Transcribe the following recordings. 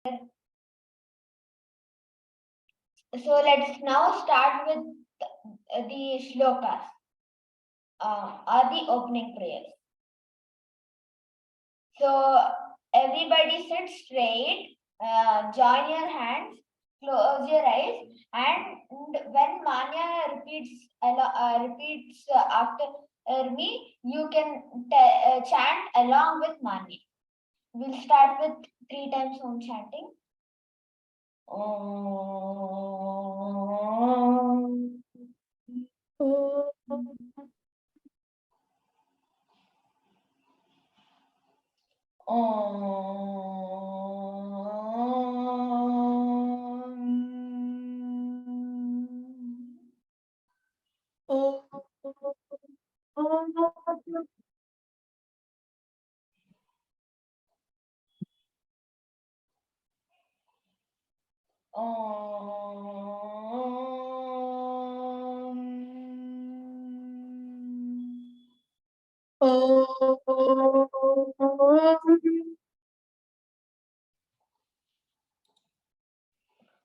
So let's now start with the shlokas, or the opening prayers. So everybody sit straight, join your hands, close your eyes, and when Manya repeats after me, you can chant along with Manya. We'll start with 3 times home chanting.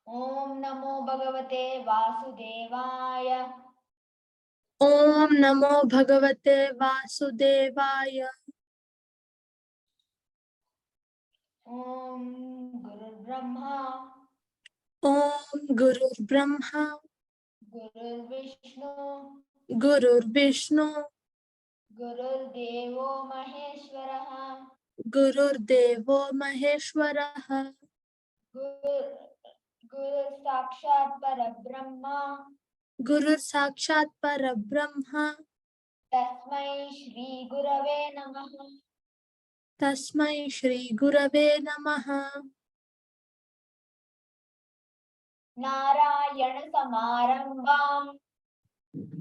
Om Namo Bhagavate Vasudevaya. Om Namo Bhagavate Vasudevaya. Om Guru Brahma. Om Guru Brahma. Guru Vishnu. Guru Vishnu. Guru Devo Maheshwaraha. Guru Devo Maheshwaraha. Guru Sakshat Parabrahma. Guru Sakshat Parabrahma. Tasmai Shri Gurave Namaha. Tasmai Shri Gurave Namaha. Narayana Samarambam.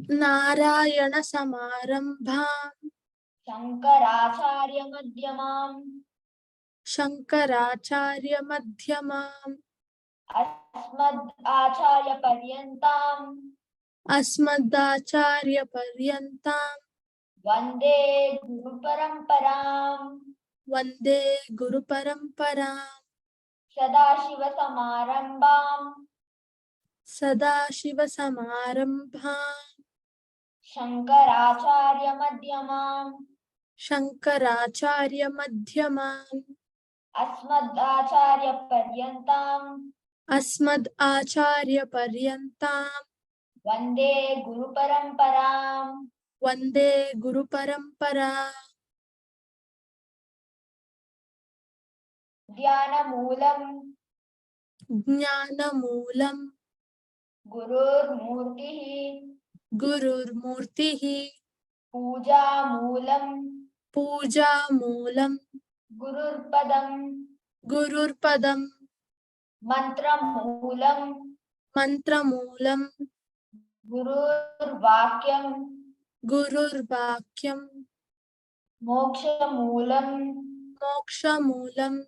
Narayana Samarambham. Shankaracharya Madhyamam. Shankaracharya Madhyamam. Asmad Acharya Paryantam. Asmadacharya Paryantam. Vande Guru Paramparam. Vande Guru Paramparam. Sadashiva Samarambam. Sadashiva Samarambham. Shankaracharya Madhyamam. Shankaracharya Madhyamam. Asmad Acharya Paryantam. Asmad Acharya Paryantam. Vande Guru Paramparam. Vande Guru Paramparam. Dhyana Moolam. Jnana Moolam. Gurur Murtihi. Gurur Murtihi. Puja Moolam. Puja Moolam. Gurur Padam. Gurur Padam. Mantra Moolam. Mantra Moolam. Gurur Vakyam. Gurur Vakyam. Moksha Moolam. Moksha Moolam.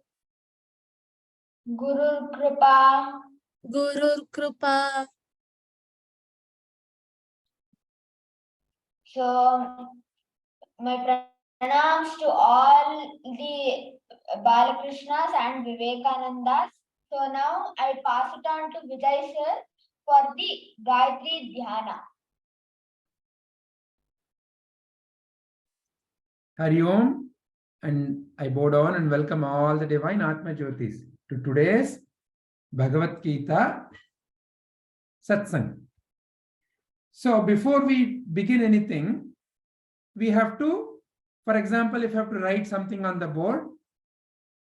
Gurur Kripa. Gurur Kripa. So, my pranams to all the Balakrishnas and Vivekanandas. So now I pass it on to Vijay sir for the Gayatri Dhyana. Hari Om, and I bow down and welcome all the divine Atma Jyotis to today's Bhagavad Gita Satsang. So before we begin anything, we have to, for example, if you have to write something on the board,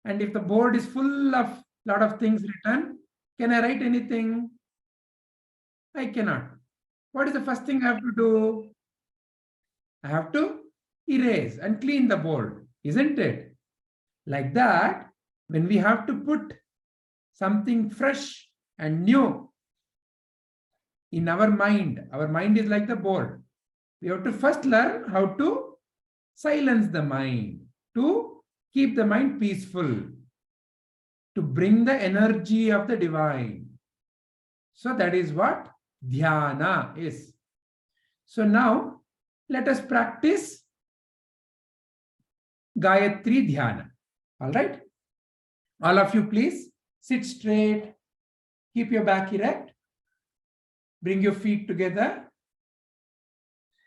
and if the board is full of lot of things written, can I write anything? I cannot. What is the first thing I have to do? I have to erase and clean the board, isn't it? Like that, when we have to put something fresh and new in our mind is like the board. We have to first learn how to silence the mind, to keep the mind peaceful, to bring the energy of the divine. So that is what dhyana is. So now let us practice Gayatri Dhyana. All right. All of you please Sit straight. Keep your back erect. Bring your feet together.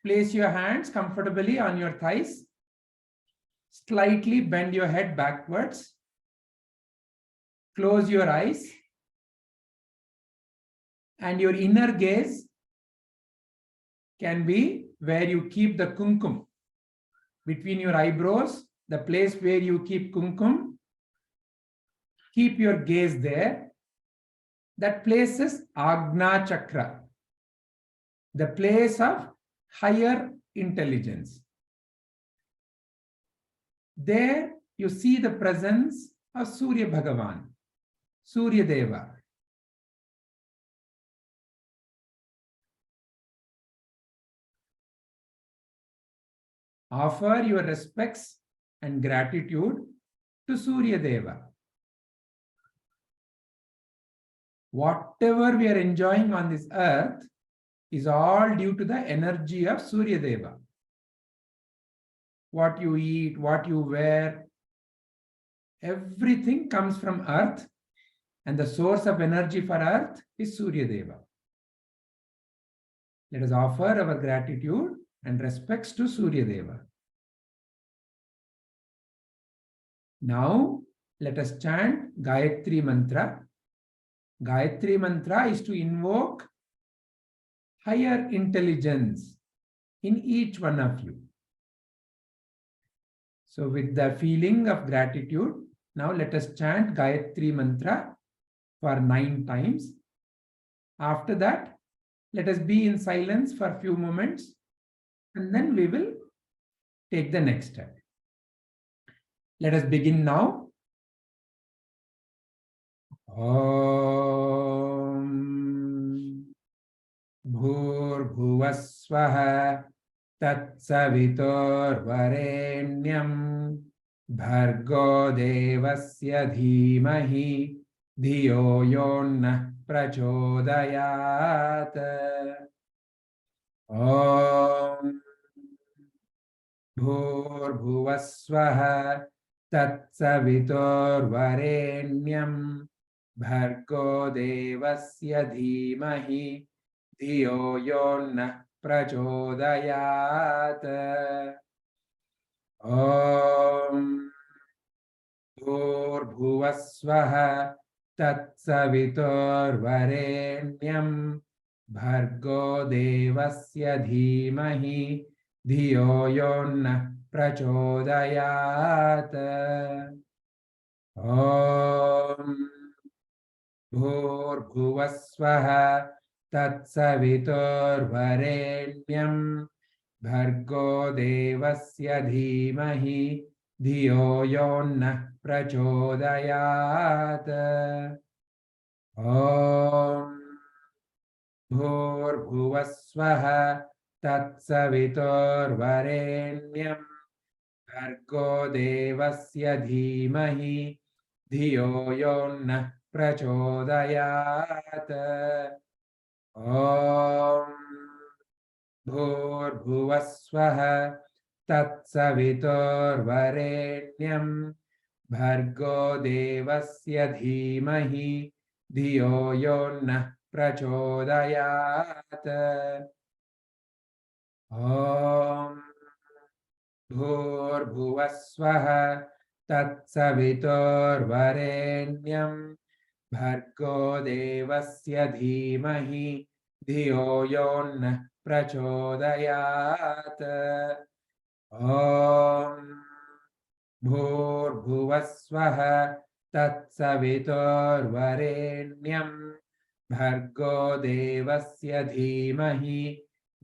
Place your hands comfortably on your thighs. Slightly bend your head backwards. Close your eyes. And your inner gaze can be where you keep the kumkum. Between your eyebrows, the place where you keep kumkum. Keep your gaze there. That place is Agna Chakra, the place of higher intelligence. There you see the presence of Surya Bhagavan, Surya Deva. Offer your respects and gratitude to Surya Deva. Whatever we are enjoying on this earth is all due to the energy of Surya Deva. What you eat, what you wear, everything comes from earth, and the source of energy for earth is Surya Deva. Let us offer our gratitude and respects to Surya Deva. Now, let us chant Gayatri Mantra. Gayatri Mantra is to invoke higher intelligence in each one of you. So with the feeling of gratitude, now let us chant Gayatri Mantra for 9 times. After that, let us be in silence for a few moments, and then we will take the next step. Let us begin now. Om Bhurbhuvasvaha Tatsavitorvarenyam Bhargo Devasya Dhimahi Dhiyo Yonnah Prachodayat. Om Bhurbhuvasvaha Tatsavitorvarenyam Bhargo Devasya Dhimahi Dhiyo Yonnah Prachodayat. Om Bhurbhuvasvaha Tatsavitorvarenyam Bhargo Devasya Dhimahi Dhiyo Yonnah Prachodayat. Om Bhurbhuvasvaha Tatsavitorvarenyam Bhargo Devasya Dhimahi Dhiyo Yonnah Prachodayat. Om Bhurbhuvasvaha Tatsavitorvarenyam Bhargo Devasya Dhimahi Dhiyo Yonnah Prachodayat. Om Bhurbhuvasvaha Tatsavitorvarenyam Bhargo Devasya Dhimahi Dhiyo Yonnah Prachodayat. Om Bhurbhuvasvaha Tatsavitorvarenyam Bhargo Devasya Dhimahi Dhiyo Yonnah Prachodayat. Om Bhurbhuvasvaha Tatsavitorvarenyam Bhargo Devasya Dhimahi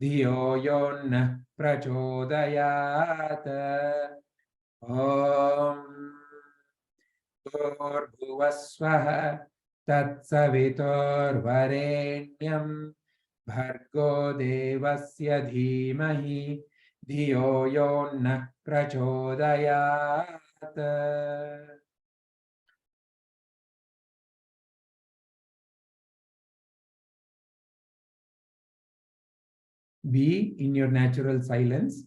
Dhiyo Yonnah Prachodayat. Om Bhurbhuvasvaha Tatsavitorvarenyam Bhargo Devasya Dhimahi Dhiyo Yonnah Prachodayat. Be in your natural silence.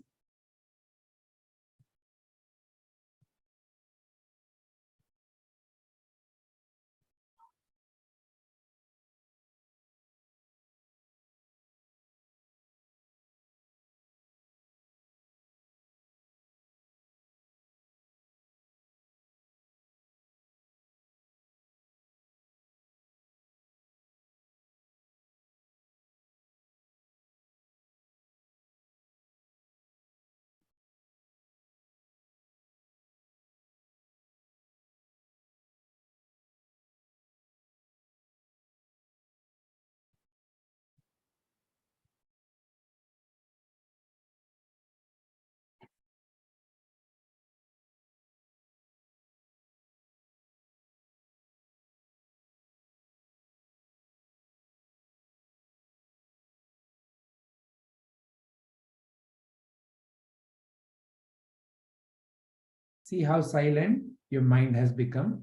See how silent your mind has become.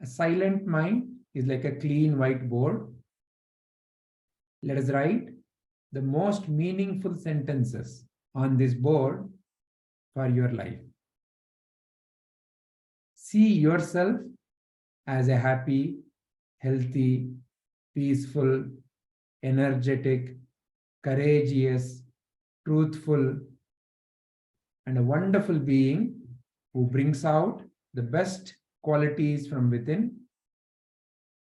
A silent mind is like a clean whiteboard. Let us write the most meaningful sentences on this board for your life. See yourself as a happy, healthy, peaceful, energetic, courageous, truthful, and a wonderful being who brings out the best qualities from within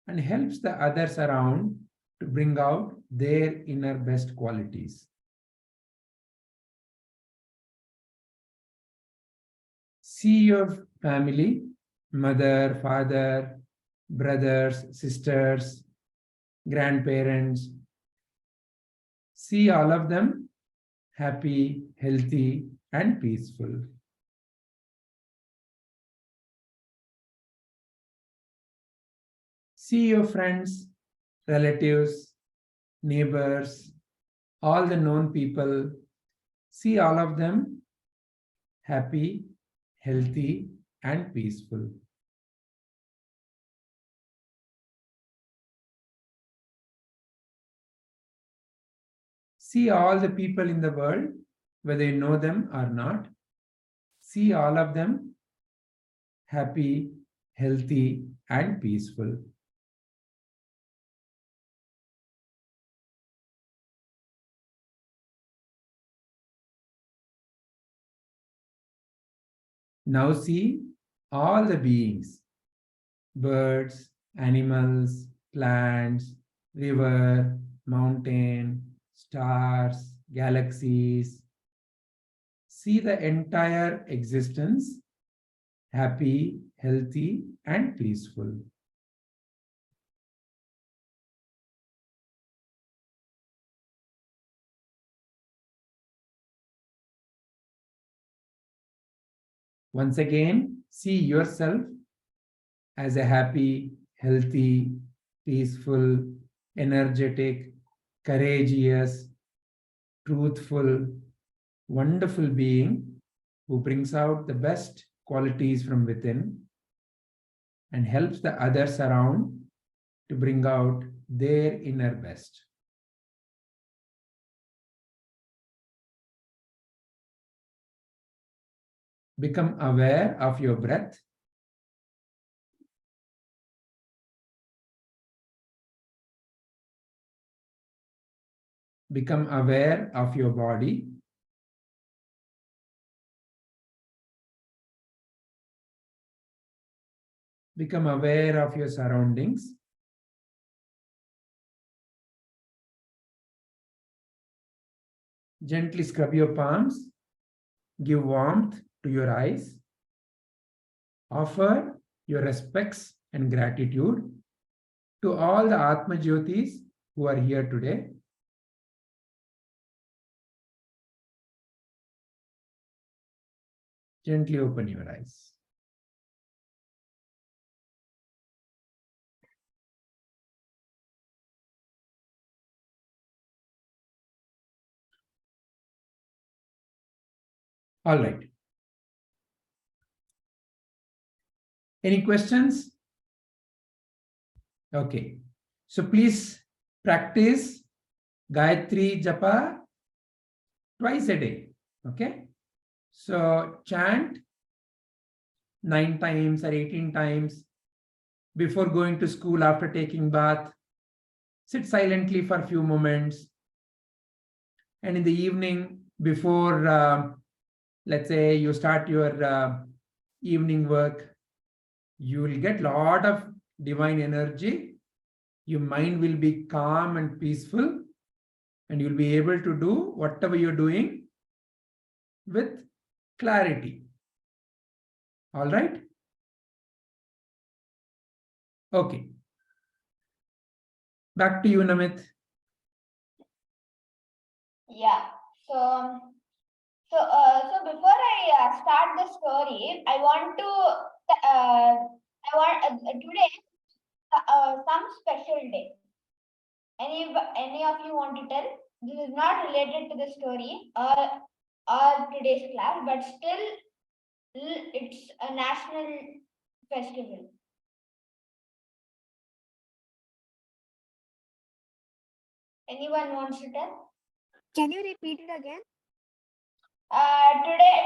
and helps the others around to bring out their inner best qualities. See your family, mother, father, brothers, sisters, grandparents. See all of them happy, healthy, and peaceful. See your friends, relatives, neighbors, all the known people. See all of them happy, healthy, and peaceful. See all the people in the world, whether you know them or not. See all of them happy, healthy, and peaceful. Now see all the beings, birds, animals, plants, river, mountain, stars, galaxies. See the entire existence happy, healthy, and peaceful. Once again, see yourself as a happy, healthy, peaceful, energetic, courageous, truthful, wonderful being who brings out the best qualities from within and helps the others around to bring out their inner best. Become aware of your breath. Become aware of your body. Become aware of your surroundings. Gently scrub your palms. Give warmth to your eyes. Offer your respects and gratitude to all the Atma Jyotis who are here today. Gently open your eyes. All right. Any questions? Okay. So please practice Gayatri Japa twice a day. Okay. So chant 9 times or 18 times before going to school, after taking bath. Sit silently for a few moments. And in the evening, before, let's say, you start your evening work, you will get a lot of divine energy. Your mind will be calm and peaceful, and you'll be able to do whatever you're doing with clarity. All right? Okay. Back to you, Namit. Yeah. So before I start the story, I want today some special day. Any of you want to tell? This is not related to the story. or today's class, but still it's a national festival. Anyone wants to tell? Can you repeat it again? Today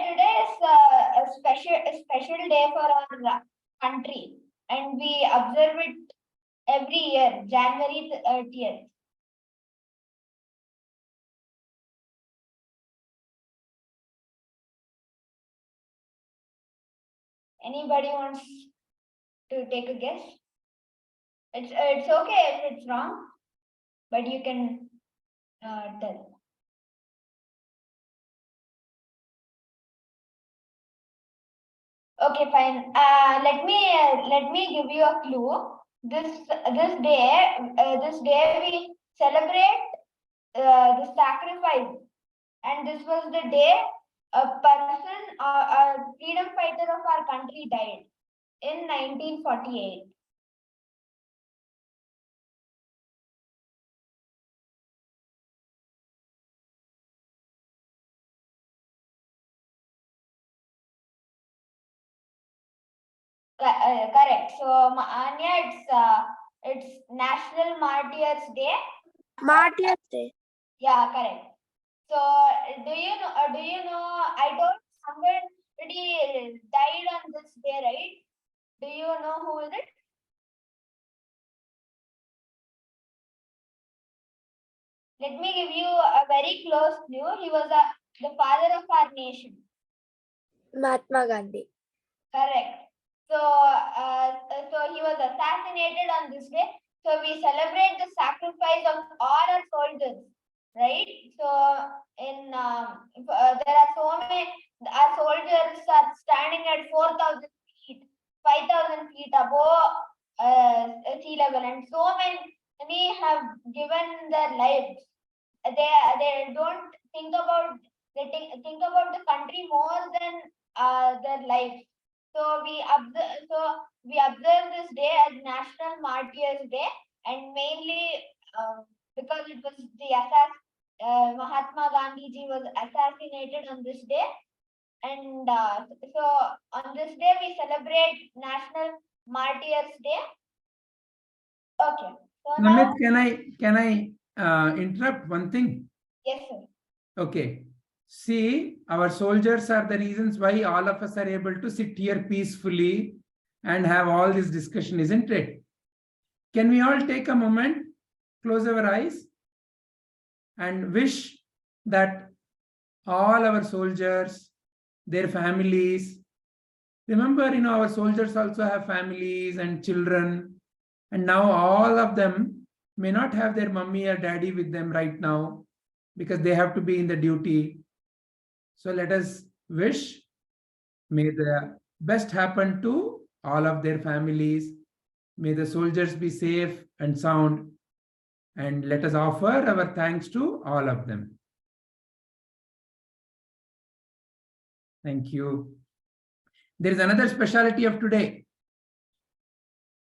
is a special day for our country, and we observe it every year, January 30th. Anybody wants to take a guess? It's okay if it's wrong, but you can tell. Okay, fine. Let me give you a clue. This day we celebrate the sacrifice, and this was the day a person, a freedom fighter of our country died in 1948. Correct. So Anya, it's National Martyrs Day. Martyrs Day. Yeah, correct. So do you know? I told somebody died on this day, right? Do you know who is it? Let me give you a very close clue. He was the father of our nation. Mahatma Gandhi. Correct. So, so he was assassinated on this day. So we celebrate the sacrifice of all our soldiers, right? So there are so many. Our soldiers are standing at 4,000 feet, 5,000 feet above sea level, and so many have given their lives. They don't think about think about the country more than their lives. So we observe this day as National Martyrs Day, and mainly because it was Mahatma Gandhi ji was assassinated on this day, and so on this day we celebrate National Martyrs Day. Okay. So now, Namit, can I interrupt one thing? yes, sir. Okay. See, our soldiers are the reasons why all of us are able to sit here peacefully and have all this discussion, isn't it? Can we all take a moment, close our eyes, and wish that all our soldiers, their families, remember, our soldiers also have families and children, and now all of them may not have their mummy or daddy with them right now because they have to be in the duty. So let us wish, may the best happen to all of their families. May the soldiers be safe and sound. And let us offer our thanks to all of them. Thank you. There is another specialty of today.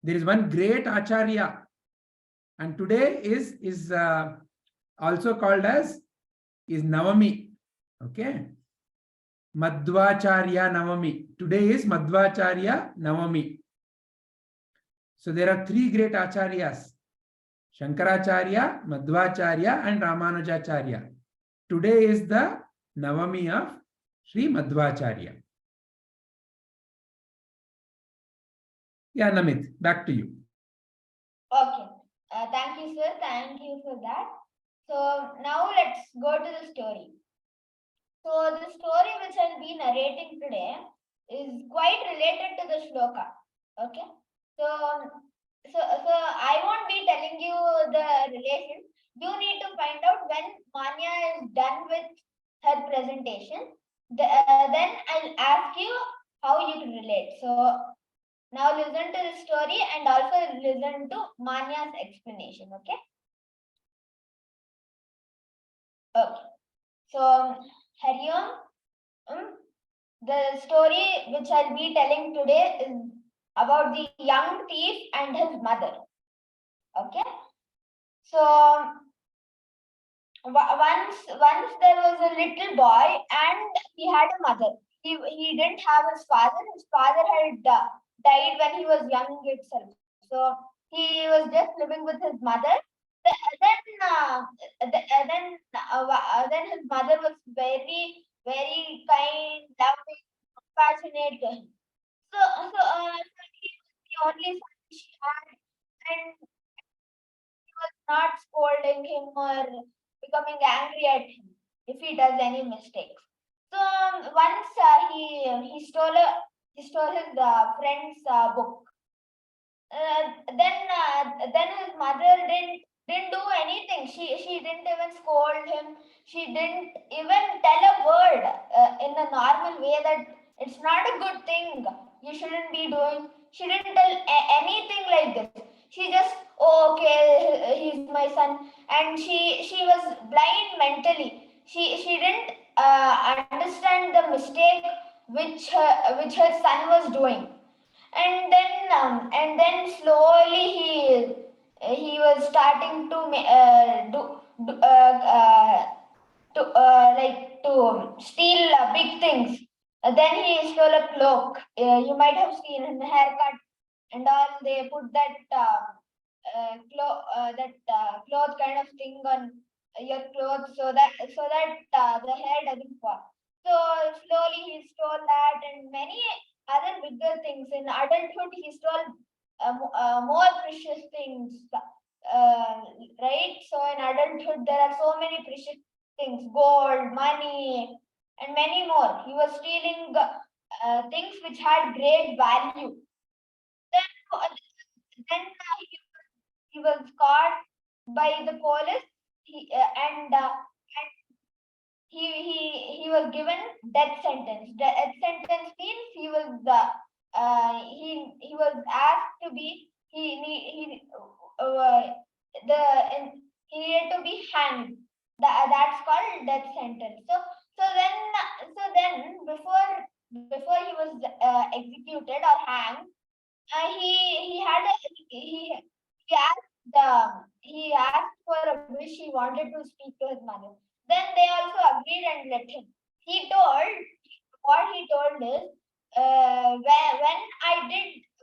There is one great Acharya. And today is also called as is Navami. Okay. Madhvacharya Navami. Today is Madhvacharya Navami. So there are three great Acharyas. Shankaracharya, Madhvacharya and Ramanujacharya. Today is the Navami of Sri Madhvacharya. Yeah, Namit, back to you. Okay. Thank you, sir. Thank you for that. So now let's go to the story. So the story which I'll be narrating today is quite related to the shloka. Okay. So I won't be telling you the relation. You need to find out when Manya is done with her presentation. Then I'll ask you how you can relate. So now listen to the story and also listen to Manya's explanation, okay? Okay. So, Hari Om, the story which I'll be telling today is about the young thief and his mother. Okay? So, once there was a little boy and he had a mother. He didn't have his father. His father had died when he was young itself. So he was just living with his mother. Then his mother was very kind, loving, compassionate to him. So he was the only son she had, and he was not scolding him or becoming angry at him if he does any mistakes. So once he stole his friend's book. Then his mother didn't do anything. She didn't even scold him. She didn't even tell a word in a normal way that it's not a good thing. You shouldn't be doing. She didn't tell anything like this. She just, oh, okay, he's my son, and she was blind mentally. She didn't understand the mistake which her son was doing. And then slowly he was starting to do like to steal big things. Then he stole a cloak. You might have seen in the haircut and all. They put that cloth kind of thing on your clothes so that the hair doesn't fall. So slowly he stole that and many other bigger things. In adulthood, he stole more precious things. Right? So in adulthood, there are so many precious things: gold, money, and many more. He was stealing things which had great value. Then he was caught by the police. And he was given death sentence. Death sentence means he was asked to be he the he needed to be hanged. That's called death sentence. So then before he was executed or hanged, he had a he asked for a wish. He wanted to speak to his mother. Then they also agreed and let him. What he told is, when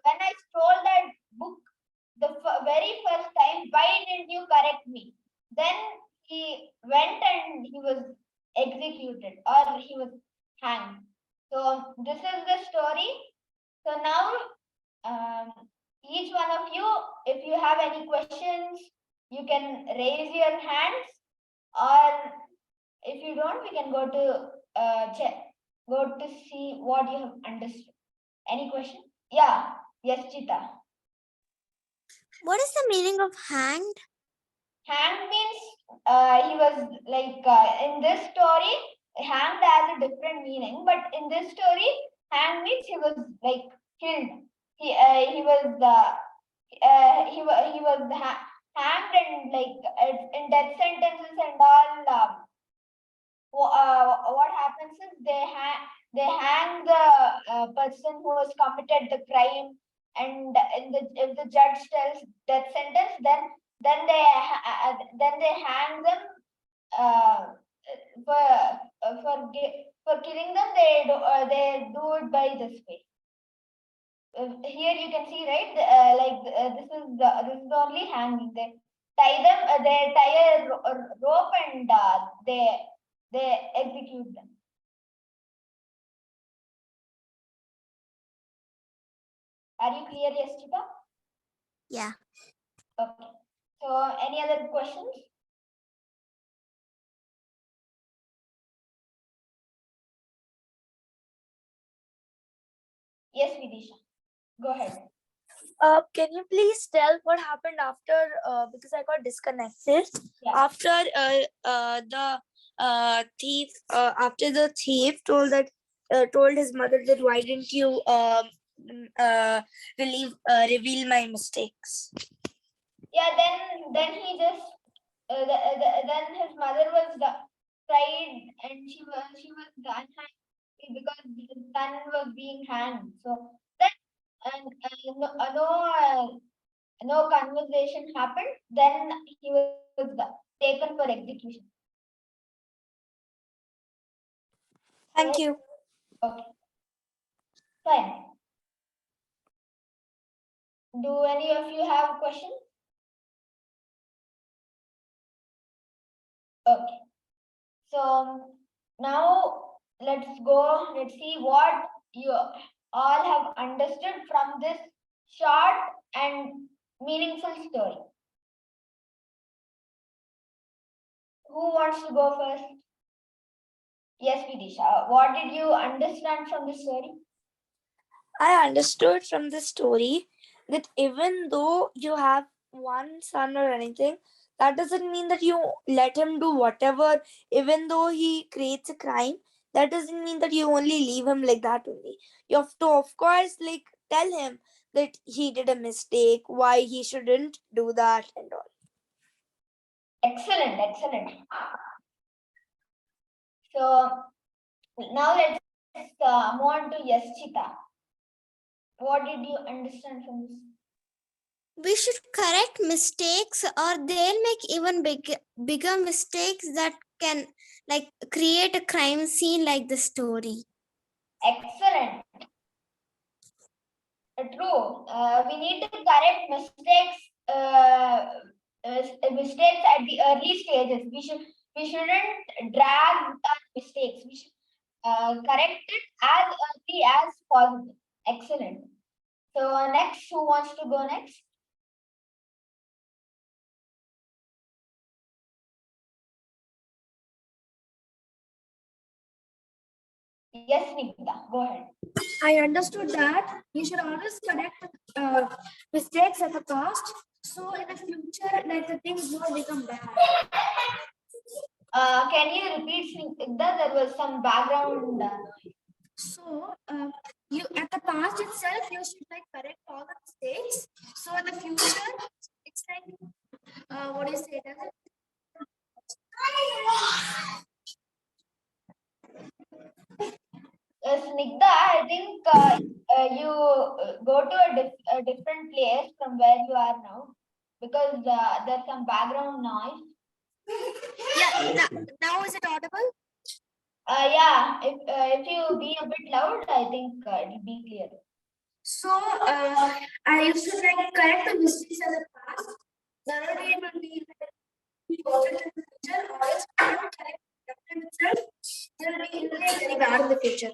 I stole that book the very first time, why didn't you correct me? Then he went and he was executed or he was hanged. So this is the story. So now, each one of you, if you have any questions, you can raise your hands, or if you don't, we can go to see what you have understood. Any question? Yeah. Yes, Chita. What is the meaning of hanged? Hanged means he was like in this story, hanged has a different meaning, but in this story, hanged means he was like killed. He was hanged, and like in death sentences and all. What happens is they hang the person who has committed the crime, and if the judge tells death sentence, then they hang them uh, for killing them. They do it by this way. Here you can see, right? This is only hanging. They tie a rope, and they execute them. Are you clear, Yashika? Yeah. Okay. So any other questions? Yes, Vidisha. Go ahead. Can you please tell what happened after? Because I got disconnected. Yeah. After the thief told his mother that why didn't you reveal my mistakes? Yeah. Then he just then his mother was cried, and she was unhappy because his son was being hanged. So then no conversation happened. Then he was taken for execution. Thank you. Okay, fine. Do any of you have a question? Okay. So now let's see what you all have understood from this short and meaningful story. Who wants to go first? Yes, Vidisha. What did you understand from the story? I understood from the story that even though you have one son or anything, that doesn't mean that you let him do whatever, even though he creates a crime. That doesn't mean that you only leave him like that only. You have to, of course, like tell him that he did a mistake, why he shouldn't do that, and all. Excellent, excellent. So now let's move on to Yaschita. What did you understand from this? We should correct mistakes, or they'll make even bigger mistakes that can like create a crime scene like the story. Excellent. True. We need to correct mistakes. Mistakes at the early stages. We shouldn't drag our mistakes. We should correct it as early as possible. Excellent. So next, who wants to go next? Yes, Nikita, go ahead. I understood that you should always correct mistakes at the past, so in the future, like the things won't become bad. Can you repeat, Nikita? There was some background noise. So you at the past itself, you should like correct all the mistakes. So in the future, it's like what do you say? Does it? Snigdha, I think you go to a different place from where you are now, because there's some background noise. Yeah. Now is it audible? Yeah, if you be a bit loud, I think it'll be clear. So I used to like correct the mistakes in the past. The other day it will be perfect in the future, or else I don't correct itself. There will be very bad in the future.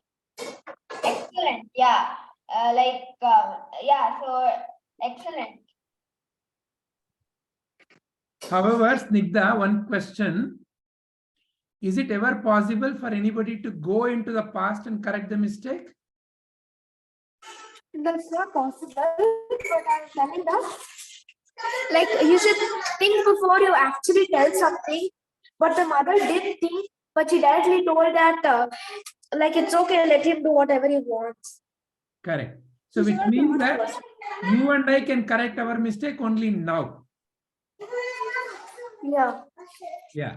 Excellent. Yeah. Yeah. So excellent. However, Snigdha, one question. Is it ever possible for anybody to go into the past and correct the mistake? That's not possible, but I'm telling that. Like you should think before you actually tell something. But the mother did think, but she directly told that like it's okay, let him do whatever he wants. Correct. So which means that you and I can correct our mistake only now. Yeah. Yeah.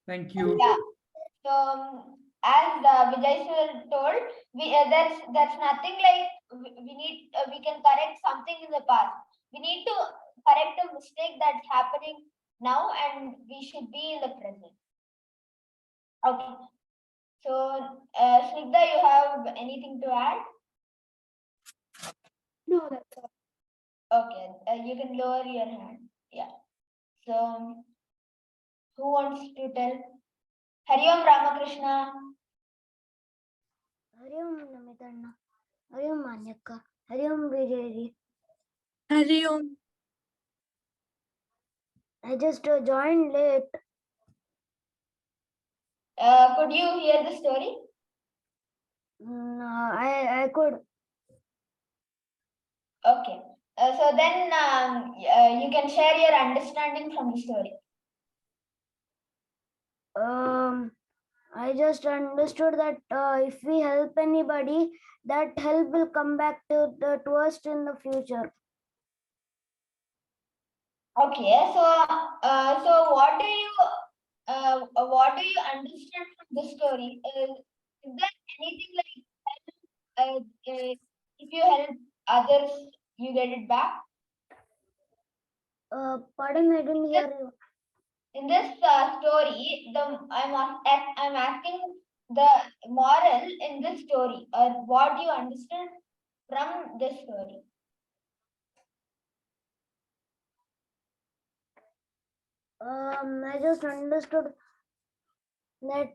Thank you. Yeah. So as Vijay sir told, there's nothing like we can correct something in the past. We need to correct a mistake that's happening now, and we should be in the present. Okay. So Snigdha, you have anything to add? No, that's all. Okay, you can lower your hand. Yeah. So who wants to tell? Hari Om Ramakrishna. Hari Om Namitanna. Hari Om Manyakka. Hari Om Vijayji. Hari Om. I just joined late. Could you hear the story? I could. Okay. So then you can share your understanding from the story. I just understood that if we help anybody, that help will come back to us in the future. Okay. So what do you understand from the story? Is there anything like if you help others, you get it back? Pardon, I didn't hear you. In this story, I'm asking the moral in this story, or what you understand from this story? I just understood that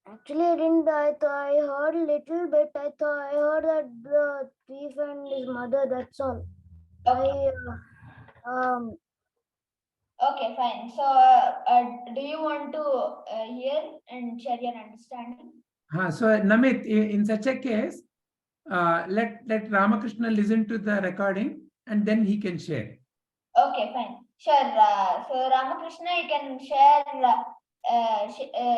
actually I didn't. I heard a little bit. I heard that the thief and his mother. That's all. Okay. Okay, fine. So, do you want to hear and share your understanding? So Namit, in such a case, let Ramakrishna listen to the recording and then he can share. Okay, fine. Sure. So Ramakrishna, you can share.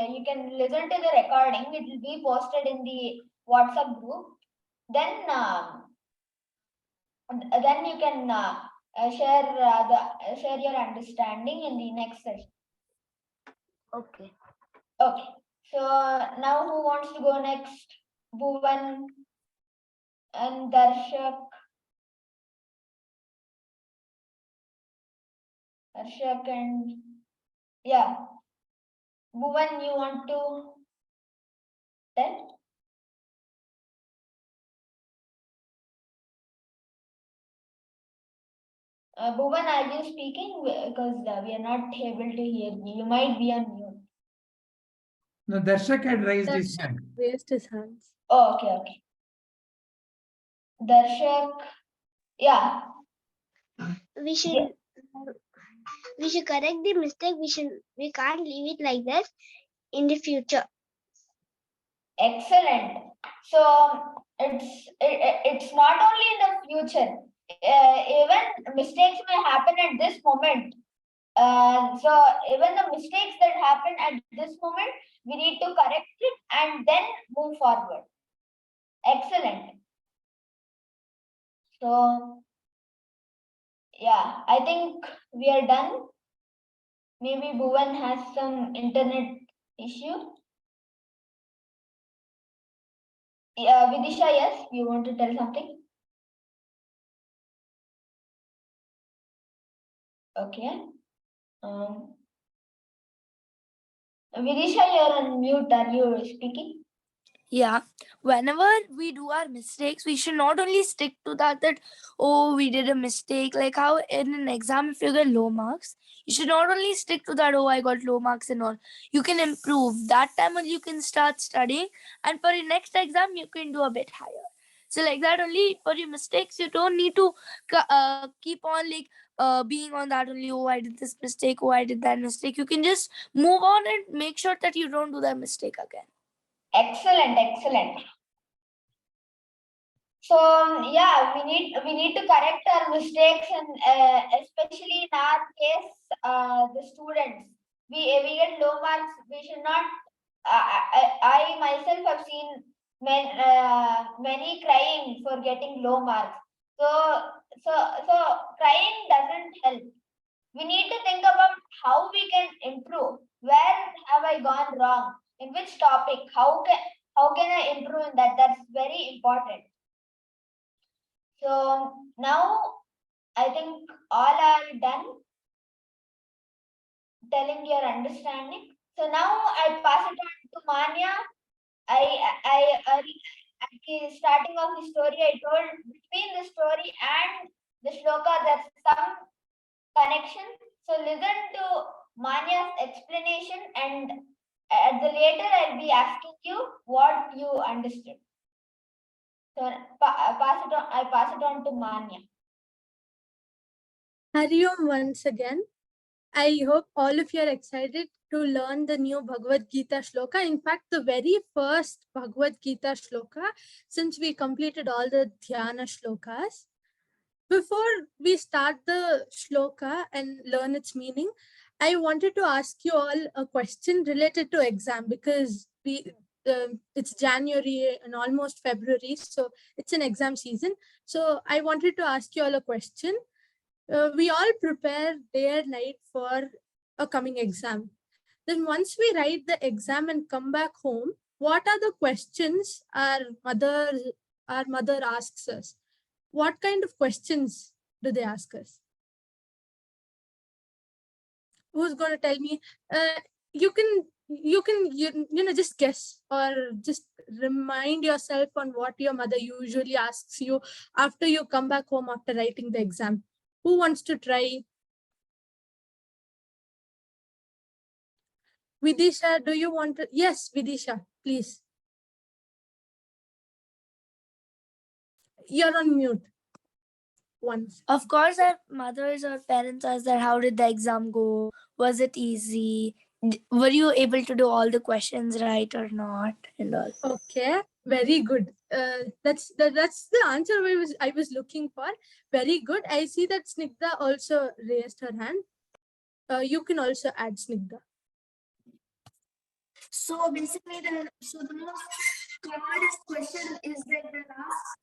You can listen to the recording. It will be posted in the WhatsApp group. Then you can share your understanding in the next session. Okay. Okay. So now who wants to go next? Bhuvan and Darshak. Darshak and yeah. Bhuvan, you want to tell? Bhuvan, are you speaking? Because we are not able to hear you. You might be on mute. No, Darshak had raised his hand. Raised his hands. Oh, okay, okay. Darshak, yeah. We should correct the mistake. We can't leave it like this in the future. Excellent. So it's not only in the future. Even mistakes may happen at this moment. So even the mistakes that happen at this moment, we need to correct it and then move forward. Excellent. So yeah, I think we are done. Maybe Bhuvan has some internet issue. Yeah, Vidisha, yes, you want to tell something? Okay. Vidisha, you're on mute. Are you speaking? Yeah, whenever we do our mistakes, we should not only stick to that oh, we did a mistake. Like how in an exam, if you get low marks, you should not only stick to that, oh, I got low marks and all. You can improve. That time only you can start studying, and for your next exam, you can do a bit higher. So like that only for your mistakes, you don't need to keep on like being on that only, oh, I did this mistake, oh, I did that mistake. You can just move on and make sure that you don't do that mistake again. Excellent, excellent. So yeah, we need to correct our mistakes, and especially in our case, the students. We get low marks. We should not. I myself have seen many crying for getting low marks. So so crying doesn't help. We need to think about how we can improve. Where have I gone wrong? In which topic? How can I improve in that? That's very important. So now I think all are done telling your understanding. So now I pass it on to Manya. At the starting of the story, I told between the story and the shloka there's some connection. So listen to Manya's explanation, and at the later I'll be asking you what you understood. So I pass it on to Manya. Hari Om once again. I hope all of you are excited to learn the new Bhagavad Gita shloka. In fact, the very first Bhagavad Gita shloka, since we completed all the Dhyana shlokas. Before we start the shloka and learn its meaning, I wanted to ask you all a question related to exam, because it's January and almost February, so it's an exam season. So I wanted to ask you all a question. We all prepare day and night for a coming exam. Then once we write the exam and come back home, what are the questions our mother asks us? What kind of questions do they ask us? Who's going to tell me? You can you can just guess or just remind yourself on what your mother usually asks you after you come back home after writing the exam. Who wants to try? Vidisha, do you want to? Yes, Vidisha, please. You're on mute. Once. Of course, our mothers or parents ask that how did the exam go? Was it easy? Were you able to do all the questions right or not? And all. Okay, very good. That's the answer I was looking for. Very good. I see that Snigdha also raised her hand. You can also add Snigdha. So basically, the most commonest question is that the last,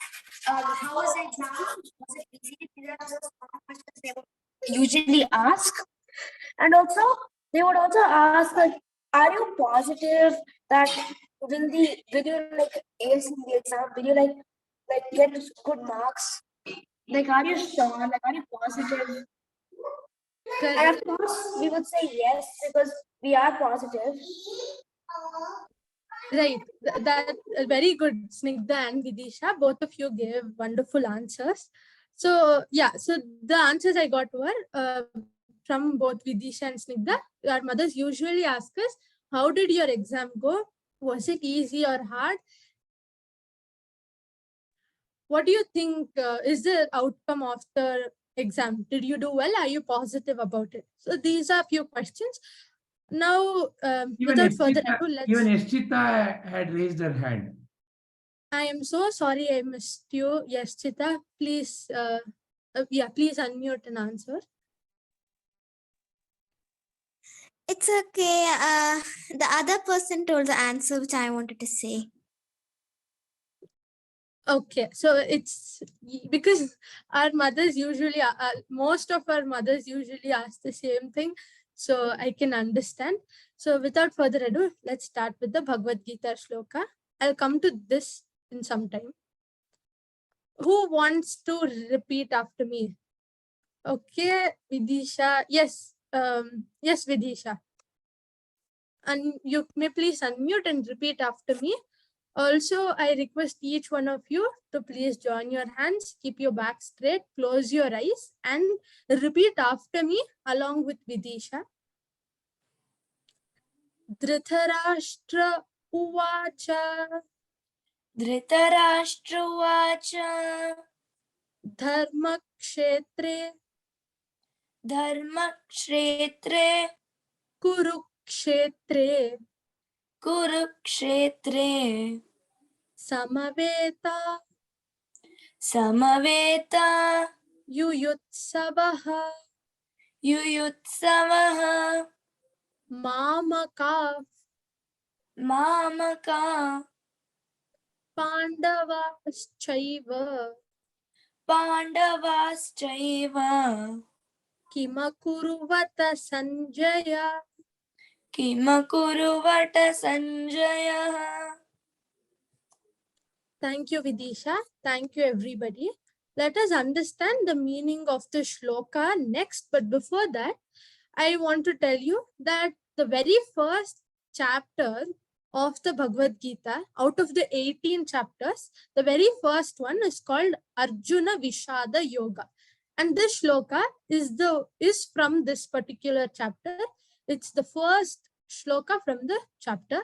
how was the exam? Was it easy? These are the most common questions they would usually ask, and also they would also ask like, "Are you positive that will you like ace in the exam? Will you like get good marks? Like, are you sure? Like, are you positive?" And of course, we would say yes because we are positive. Right. That very good, Snigdha and Vidisha. Both of you gave wonderful answers. So yeah, so the answers I got were from both Vidisha and Snigdha. Our mothers usually ask us, how did your exam go? Was it easy or hard? What do you think is the outcome of the exam? Did you do well? Are you positive about it? So these are a few questions. Now, without further ado, Even let's... Eschita had raised her hand. I am so sorry I missed you. Yes, Chita, please, please unmute and answer. It's okay. The other person told the answer which I wanted to say. Okay, so it's because our mothers usually, most of our mothers usually ask the same thing. So I can understand. So without further ado, let's start with the Bhagavad Gita shloka. I'll come to this in some time. Who wants to repeat after me? Okay, Vidisha. Yes, yes, Vidisha. And you may please unmute and repeat after me. Also, I request each one of you to please join your hands, keep your back straight, close your eyes, and repeat after me along with Vidisha. Dhritarashtra Uvacha. Dhritarashtra Uvacha Dharmakshetre Dharmakshetre Kurukshetre Kurukshetre Samaveta Samaveta Yuyutsavaha Yuyutsavaha Mamaka Mamaka Pandavaschaiva Pandavaschaiva Kimakuruvata Sanjaya. Kimakuruvata Sanjaya. Thank you, Vidisha. Thank you, everybody. Let us understand the meaning of the shloka next. But before that, I want to tell you that the very first chapter of the Bhagavad Gita, out of the 18 chapters, the very first one is called Arjuna Vishada Yoga. And this shloka is from this particular chapter. It's the first shloka from the chapter.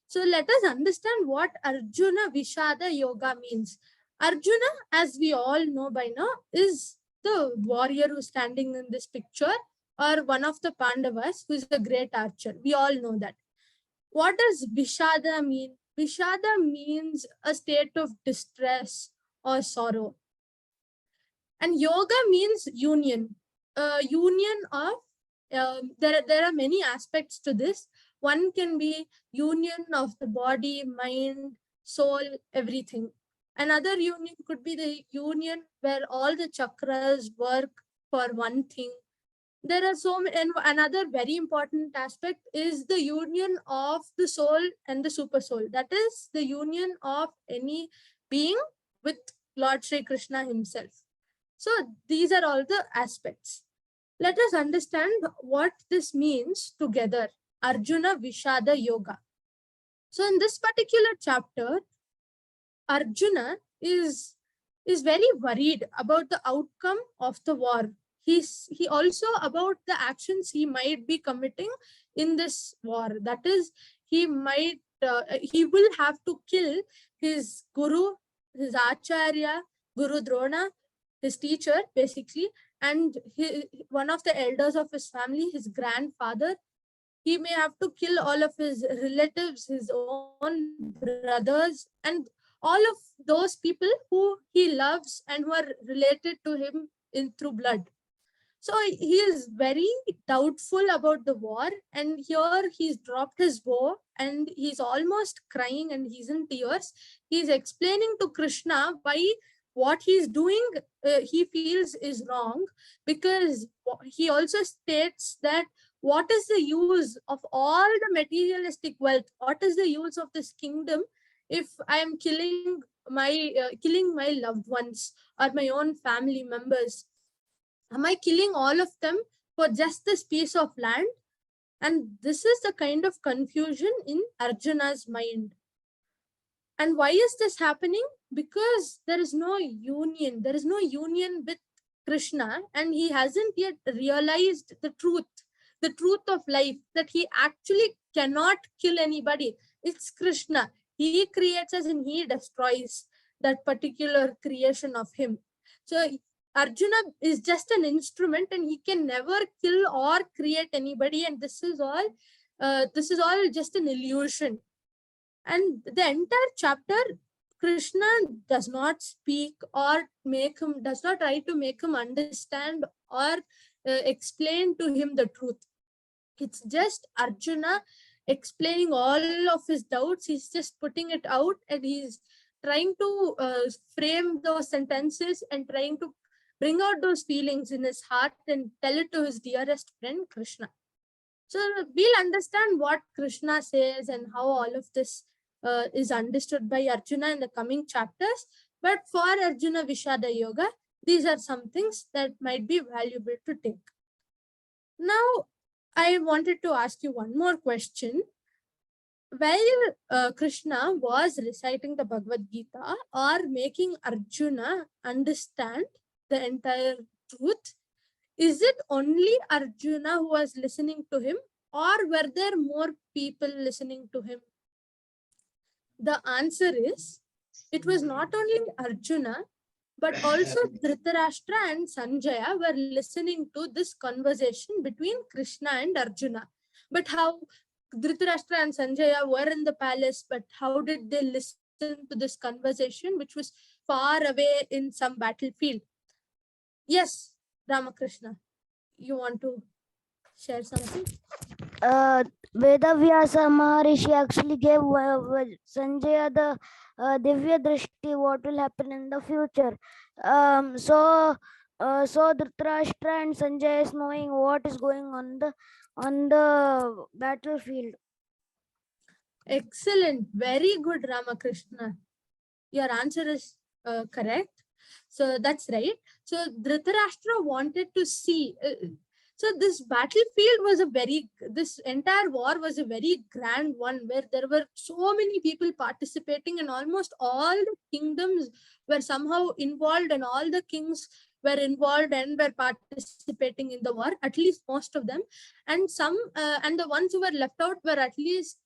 So let us understand what Arjuna Vishada Yoga means. Arjuna, as we all know by now, is the warrior who's standing in this picture, or one of the Pandavas who is a great archer. We all know that. What does Vishada mean? Vishada means a state of distress or sorrow. And yoga means union. Union of, there are many aspects to this. One can be union of the body, mind, soul, everything. Another union could be the union where all the chakras work for one thing. There are so many, and another very important aspect is the union of the soul and the super soul. That is the union of any being with Lord Shri Krishna himself. So these are all the aspects. Let us understand what this means together. Arjuna Vishada Yoga. So in this particular chapter, Arjuna is very worried about the outcome of the war. He also about the actions he might be committing in this war. That is, he will have to kill his guru, his acharya, Guru Drona, his teacher basically, and one of the elders of his family, his grandfather. He may have to kill all of his relatives, his own brothers, and all of those people who he loves and who are related to him through blood. So he is very doubtful about the war, and here he's dropped his bow and he's almost crying and he's in tears. He's explaining to Krishna why what he's doing he feels is wrong, because he also states that what is the use of all the materialistic wealth? What is the use of this kingdom if I am killing my loved ones or my own family members? Am I killing all of them for just this piece of land? And this is the kind of confusion in Arjuna's mind. And why is this happening? Because there is no union. There is no union with Krishna, and he hasn't yet realized the truth of life, that he actually cannot kill anybody. It's Krishna. He creates us and he destroys that particular creation of him. So Arjuna is just an instrument, and he can never kill or create anybody. And this is all just an illusion. And the entire chapter, Krishna does not speak or does not try to make him understand or explain to him the truth. It's just Arjuna explaining all of his doubts. He's just putting it out, and he's trying to frame those sentences and trying to bring out those feelings in his heart and tell it to his dearest friend, Krishna. So we'll understand what Krishna says and how all of this is understood by Arjuna in the coming chapters. But for Arjuna Vishada Yoga, these are some things that might be valuable to take. Now, I wanted to ask you one more question. While Krishna was reciting the Bhagavad Gita or making Arjuna understand the entire truth, is it only Arjuna who was listening to him, or were there more people listening to him? The answer is, it was not only Arjuna, but also Dhritarashtra and Sanjaya were listening to this conversation between Krishna and Arjuna. But how Dhritarashtra and Sanjaya were in the palace, but how did they listen to this conversation, which was far away in some battlefield? Yes, Ramakrishna, you want to share something? Vedavyasa Maharishi actually gave Sanjaya the Divya Drishti, what will happen in the future. So Dhritarashtra and Sanjay is knowing what is going on the battlefield. Excellent. Very good, Ramakrishna. Your answer is correct. So that's right. So Dhritarashtra wanted to see. So this battlefield was this entire war was a very grand one, where there were so many people participating, and almost all the kingdoms were somehow involved, and all the kings were involved and were participating in the war, at least most of them. And and the ones who were left out were at least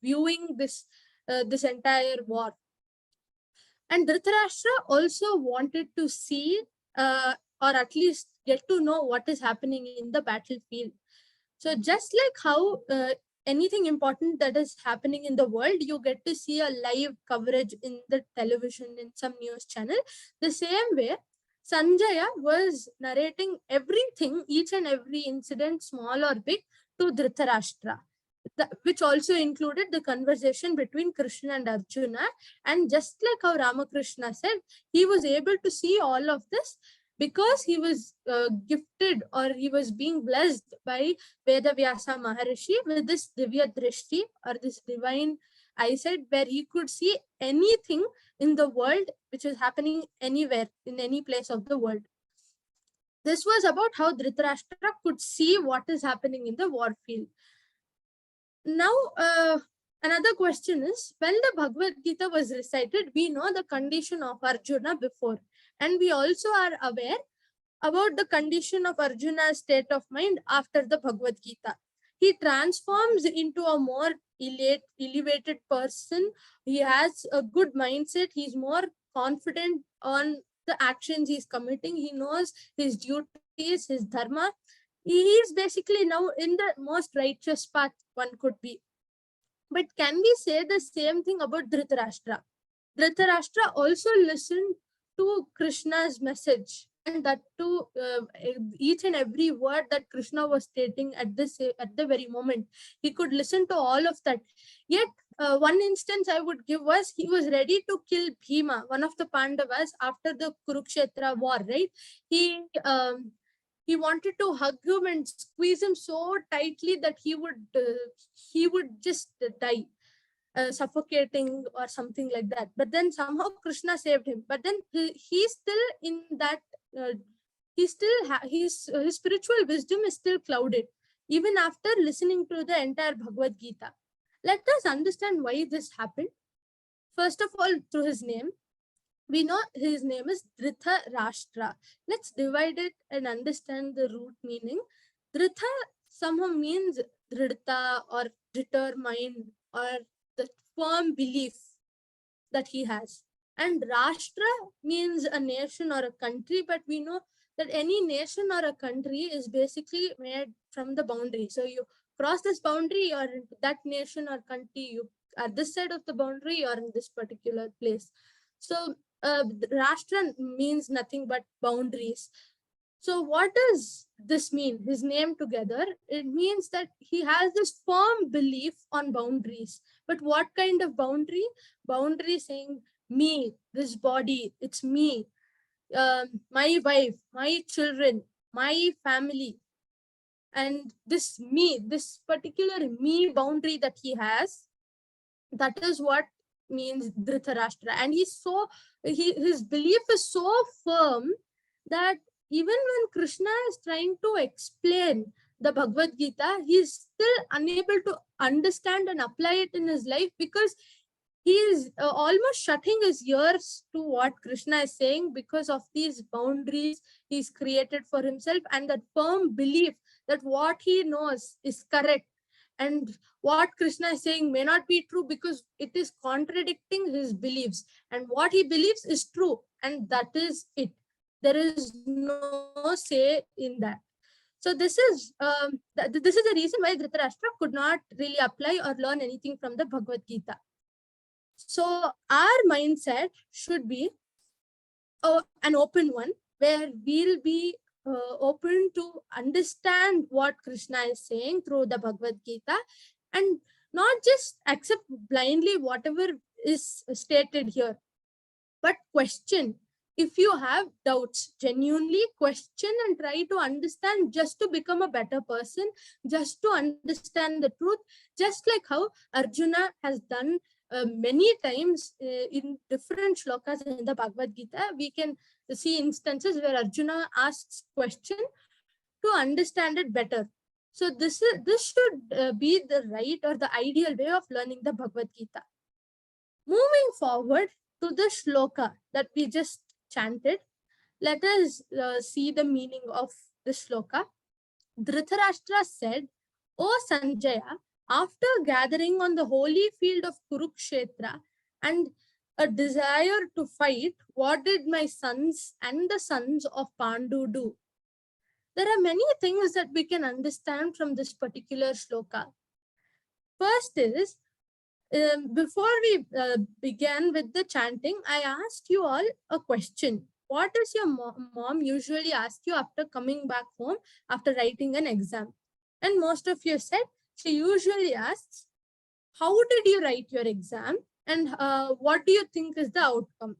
viewing this entire war. And Dhritarashtra also wanted to see, or at least get to know what is happening in the battlefield. So just like how anything important that is happening in the world, you get to see a live coverage in the television, in some news channel, the same way, Sanjaya was narrating everything, each and every incident, small or big, to Dhritarashtra, which also included the conversation between Krishna and Arjuna. And just like how Ramakrishna said, he was able to see all of this because he was gifted, or he was being blessed by Vedavyasa Maharishi with this Divya Drishti, or this divine eyesight, where he could see anything in the world which is happening anywhere, in any place of the world. This was about how Dhritarashtra could see what is happening in the war field. Now, another question is, when the Bhagavad Gita was recited, we know the condition of Arjuna before, and we also are aware about the condition of Arjuna's state of mind after the Bhagavad Gita. He transforms into a more elevated person. He has a good mindset. He's more confident on the actions he's committing. He knows his duties, his dharma. He is basically now in the most righteous path one could be. But can we say the same thing about Dhritarashtra? Dhritarashtra also listened to Krishna's message, and that to each and every word that Krishna was stating at the very moment. He could listen to all of that. Yet, one instance I would give was he was ready to kill Bhima, one of the Pandavas, after the Kurukshetra war. Right? He wanted to hug him and squeeze him so tightly that he would just die. Suffocating or something like that. But then somehow Krishna saved him. But then he's still in that, his spiritual wisdom is still clouded, even after listening to the entire Bhagavad Gita. Let us understand why this happened. First of all, through his name. We know his name is Dhritarashtra. Let's divide it and understand the root meaning. Dhrita somehow means dhrita or determined or the firm belief that he has. And Rashtra means a nation or a country, but we know that any nation or a country is basically made from the boundary. So you cross this boundary, you're in that nation or country, you are this side of the boundary, you're in this particular place. So Rashtra means nothing but boundaries. So what does this mean? His name together, it means that he has this firm belief on boundaries. But what kind of boundary? Boundary saying, me, this body, it's me, my wife, my children, my family. And this me, this particular me boundary that he has, that is what means Dhritarashtra. And his belief is so firm that even when Krishna is trying to explain the Bhagavad Gita, he is still unable to understand and apply it in his life, because he is almost shutting his ears to what Krishna is saying because of these boundaries he's created for himself, and that firm belief that what he knows is correct and what Krishna is saying may not be true because it is contradicting his beliefs, and what he believes is true, and that is it. There is no say in that. So this is the reason why Dhritarashtra could not really apply or learn anything from the Bhagavad Gita. So our mindset should be an open one, where we'll be open to understand what Krishna is saying through the Bhagavad Gita, and not just accept blindly whatever is stated here, but question. If you have doubts, genuinely question and try to understand, just to become a better person, just to understand the truth, just like how Arjuna has done many times in different shlokas in the Bhagavad Gita. We can see instances where Arjuna asks question to understand it better. So this should be the right or the ideal way of learning the Bhagavad Gita. Moving forward to the shloka that we just chanted, let us see the meaning of the shloka. Dhritarashtra said, "O Sanjaya, after gathering on the holy field of Kurukshetra and a desire to fight, what did my sons and the sons of Pandu do?" There are many things that we can understand from this particular shloka. First is, before we began with the chanting, I asked you all a question. What does your mom usually ask you after coming back home after writing an exam? And most of you said she usually asks, how did you write your exam? And what do you think is the outcome?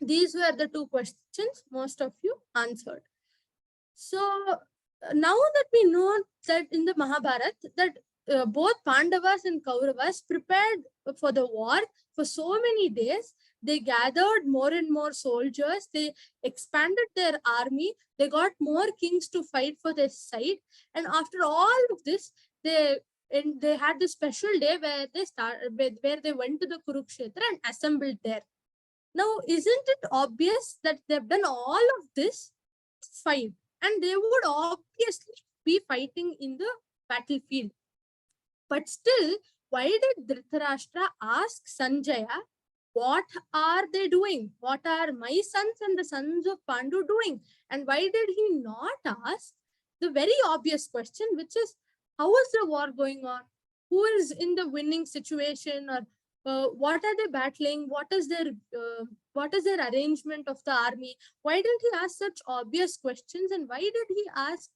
These were the two questions most of you answered. So now that we know that in the Mahabharata, that both Pandavas and Kauravas prepared for the war for so many days. They gathered more and more soldiers. They expanded their army. They got more kings to fight for their side. And after all of this, they and they had this special day where they went to the Kurukshetra and assembled there. Now, isn't it obvious that they've done all of this to fight, and they would obviously be fighting in the battlefield? But still, why did Dhritarashtra ask Sanjaya, what are they doing? What are my sons and the sons of Pandu doing? And why did he not ask the very obvious question, which is, how is the war going on? Who is in the winning situation? Or what are they battling? What is their arrangement of the army? Why did he ask such obvious questions? And why did he ask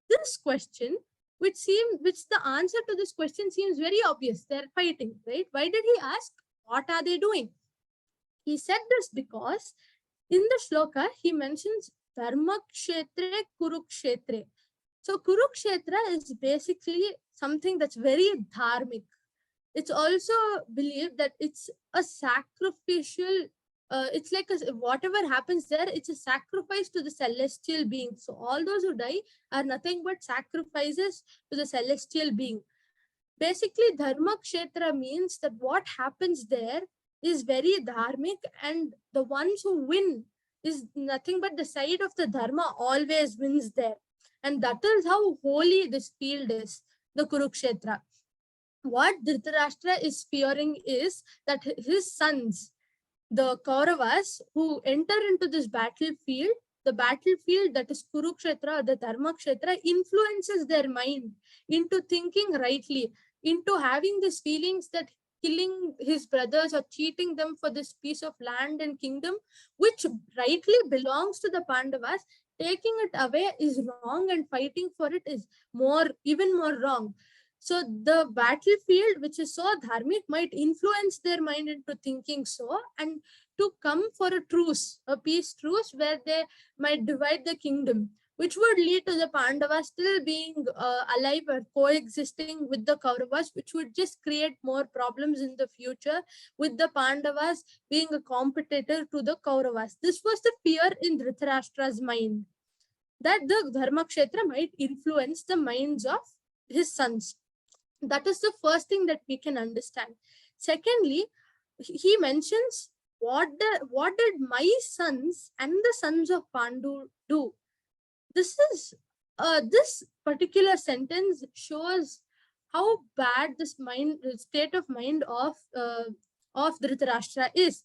this question, which the answer to this question seems very obvious? They're fighting, right? Why did he ask, what are they doing? He said this because in the shloka, he mentions Dharmakshetre Kurukshetre. So Kurukshetra is basically something that's very dharmic. It's also believed that it's a sacrificial, it's like whatever happens there, it's a sacrifice to the celestial being. So all those who die are nothing but sacrifices to the celestial being. Basically, Dharmakshetra means that what happens there is very dharmic, and the ones who win is nothing but the side of the dharma always wins there. And that is how holy this field is, the Kurukshetra. What Dhritarashtra is fearing is that his sons, the Kauravas, who enter into this battlefield, the battlefield that is Kurukshetra or the Dharmakshetra, influences their mind into thinking rightly, into having these feelings that killing his brothers or cheating them for this piece of land and kingdom, which rightly belongs to the Pandavas, taking it away is wrong, and fighting for it is even more wrong. So the battlefield, which is so dharmic, might influence their mind into thinking so, and to come for a truce, a peace truce, where they might divide the kingdom, which would lead to the Pandavas still being alive or coexisting with the Kauravas, which would just create more problems in the future, with the Pandavas being a competitor to the Kauravas. This was the fear in Dhritarashtra's mind, that the Dharmakshetra might influence the minds of his sons. That is the first thing that we can understand. Secondly, he mentions, what did my sons and the sons of Pandu do? This particular sentence shows how bad this state of mind of Dhritarashtra is,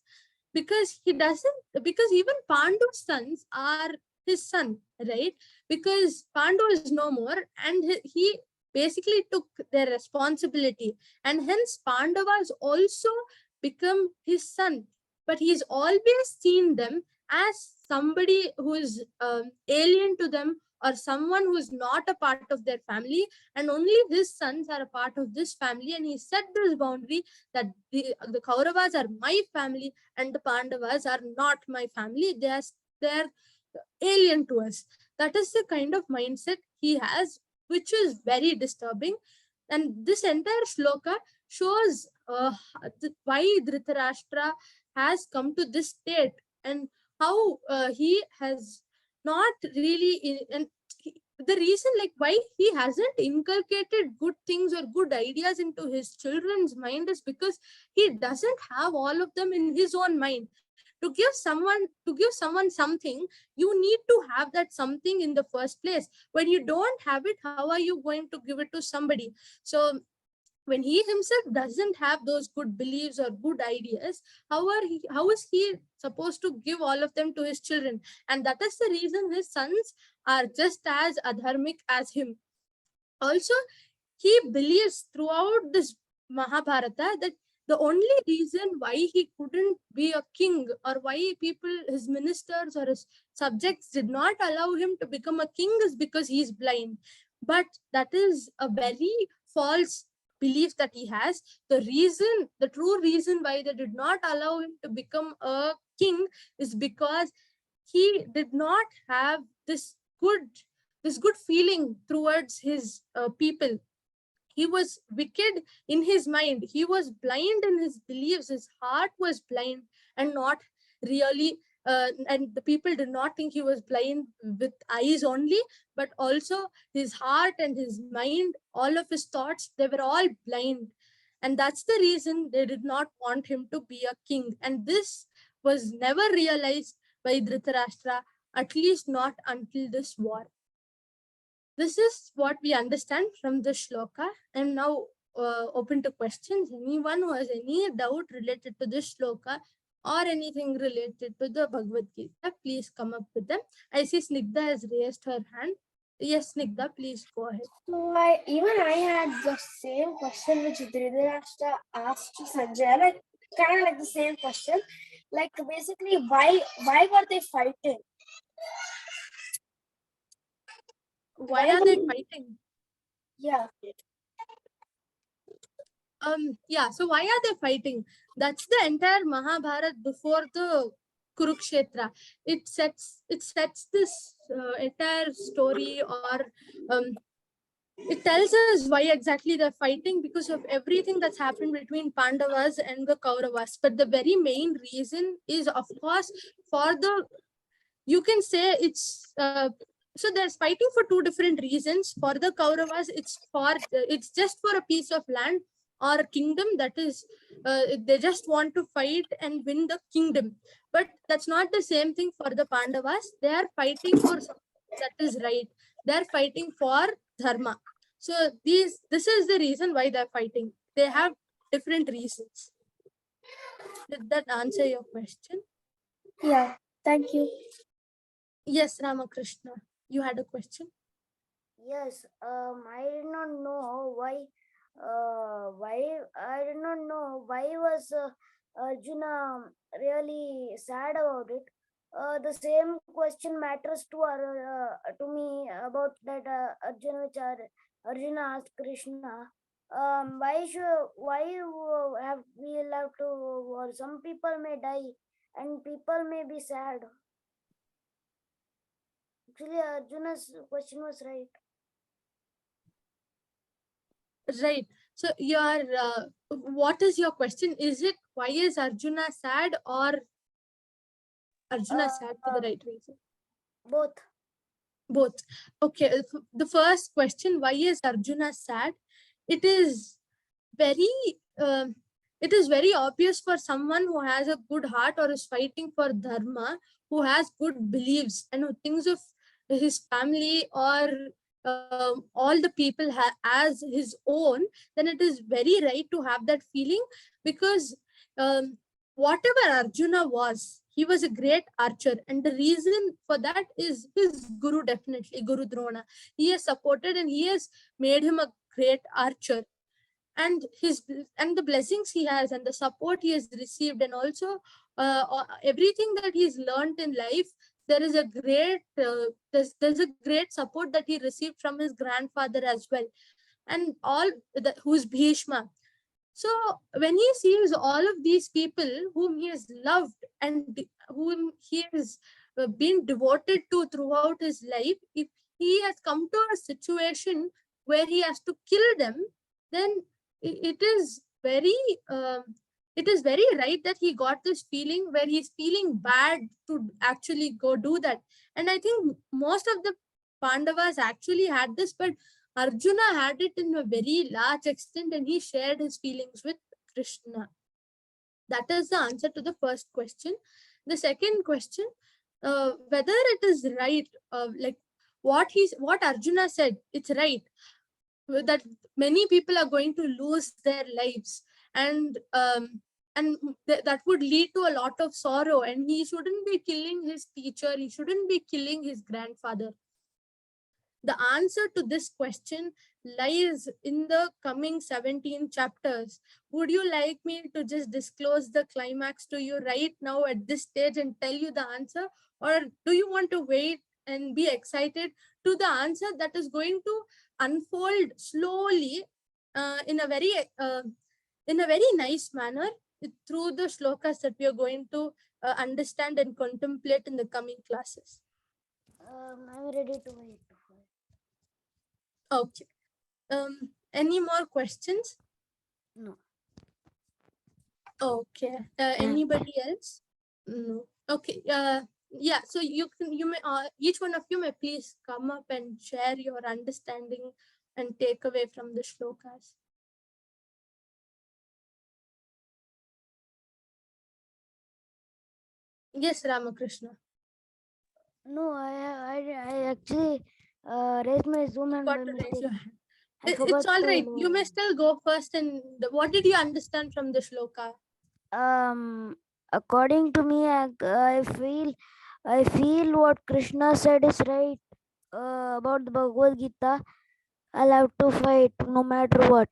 because even Pandu's sons are his son, right? Because Pandu is no more, and he basically took their responsibility, and hence Pandavas also become his son. But he's always seen them as somebody who is alien to them, or someone who is not a part of their family, and only his sons are a part of this family. And he set this boundary that the Kauravas are my family and the Pandavas are not my family. They're alien to us. That is the kind of mindset he has, which is very disturbing. And this entire shloka shows why Dhritarashtra has come to this state, and how he has not really, and the reason, like, why he hasn't inculcated good things or good ideas into his children's mind is because he doesn't have all of them in his own mind. To give someone something, you need to have that something in the first place. When you don't have it, how are you going to give it to somebody? So when he himself doesn't have those good beliefs or good ideas, how is he supposed to give all of them to his children? And that is the reason his sons are just as adharmic as him. Also, he believes throughout this Mahabharata that the only reason why he couldn't be a king, or why his ministers or his subjects did not allow him to become a king, is because he's blind. But that is a very false belief that he has. The true reason why they did not allow him to become a king is because he did not have this good feeling towards his people. He was wicked in his mind. He was blind in his beliefs. His heart was blind and not really and the people did not think he was blind with eyes only, but also his heart and his mind, all of his thoughts, they were all blind. And that's the reason they did not want him to be a king. And this was never realized by Dhritarashtra, at least not until this war. This is what we understand from the shloka. I'm now open to questions. Anyone who has any doubt related to this shloka or anything related to the Bhagavad Gita, please come up with them. I see Snigdha has raised her hand. Yes, Snigdha, please go ahead. So I had the same question which Dhritarashtra asked to Sanjay, like kind of like the same question. Like basically, why were they fighting? Why are they fighting? Yeah. So why are they fighting? That's the entire Mahabharata before the Kurukshetra. It sets this entire story, or it tells us why exactly they're fighting, because of everything that's happened between Pandavas and the Kauravas. But the very main reason is, of course, for the, you can say it's so there's fighting for two different reasons. For the Kauravas, it's just for a piece of land or a kingdom. That is, they just want to fight and win the kingdom. But that's not the same thing for the Pandavas. They are fighting for something that is right. They're fighting for dharma. So this is the reason why they're fighting. They have different reasons. Did that answer your question? Yeah. Thank you. Yes, Ramakrishna, you had a question. Yes, I did not know why. I did not know why was Arjuna really sad about it. The same question matters to me about that Arjuna, which Arjuna asked Krishna. Have we have to? Or some people may die, and people may be sad. Actually, Arjuna's question was right. Right. So what is your question? Is it why is Arjuna sad, or Arjuna sad for the right reason? Both. Both. Okay. The first question, why is Arjuna sad? It is very um it is very obvious for someone who has a good heart or is fighting for dharma, who has good beliefs and who thinks of his family or all the people as his own. Then it is very right to have that feeling, because whatever Arjuna was, he was a great archer, and the reason for that is his guru, definitely Guru Drona. He has supported and he has made him a great archer, and the blessings he has and the support he has received, and also everything that he's learned in life, there is a great there's a great support that he received from his grandfather as well, and who's Bhishma. So when he sees all of these people whom he has loved and whom he has been devoted to throughout his life, if he has come to a situation where he has to kill them, then it is very right that he got this feeling where he's feeling bad to actually go do that. And I think most of the Pandavas actually had this, but Arjuna had it in a very large extent, and he shared his feelings with Krishna. That is the answer to the first question. The second question, whether it is right, like what Arjuna said, it's right that many people are going to lose their lives, and that would lead to a lot of sorrow, and he shouldn't be killing his teacher, he shouldn't be killing his grandfather. The answer to this question lies in the coming 17 chapters. Would you like me to just disclose the climax to you right now at this stage and tell you the answer? Or do you want to wait and be excited to the answer that is going to unfold slowly in a very nice manner through the shlokas that we are going to understand and contemplate in the coming classes? I'm ready to wait. Okay. Any more questions? No. Okay. Anybody else? No. Okay. Yeah. So you may each one of you may please come up and share your understanding and takeaway from the shlokas. Yes, Ramakrishna. No, I actually raised my Zoom hand Got by to raise mistake. your hand. I It's forgot all to right. You may still go first. And what did you understand from the shloka? According to me, I feel what Krishna said is right about the Bhagavad Gita. I'll have to fight no matter what.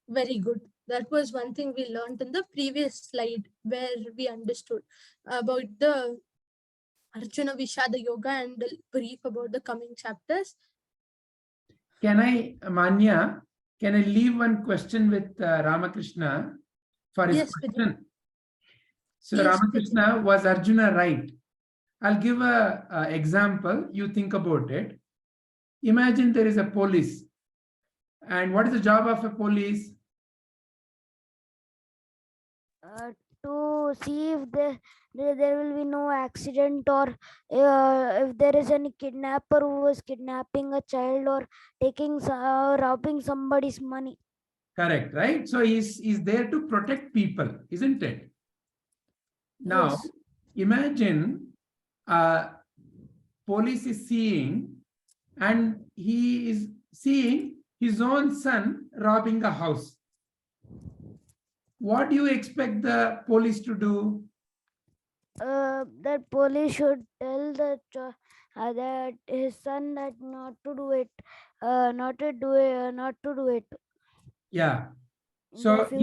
Very good. That was one thing we learned in the previous slide where we understood about the Arjuna Vishada Yoga and the brief about the coming chapters. Can I, Manya, can I leave one question with Ramakrishna for his Yes, question? So please, Ramakrishna, was Arjuna right? I'll give a example. You think about it. Imagine there is a police. And what is the job of a police? To see if there will be no accident, or if there is any kidnapper who is kidnapping a child or robbing somebody's money. Correct, right? So he's there to protect people, isn't it? Now, Yes. imagine police is seeing, and he is seeing his own son robbing a house. What do you expect the police to do? That police should tell that his son that not to do it, not to do it. Yeah. In the So future.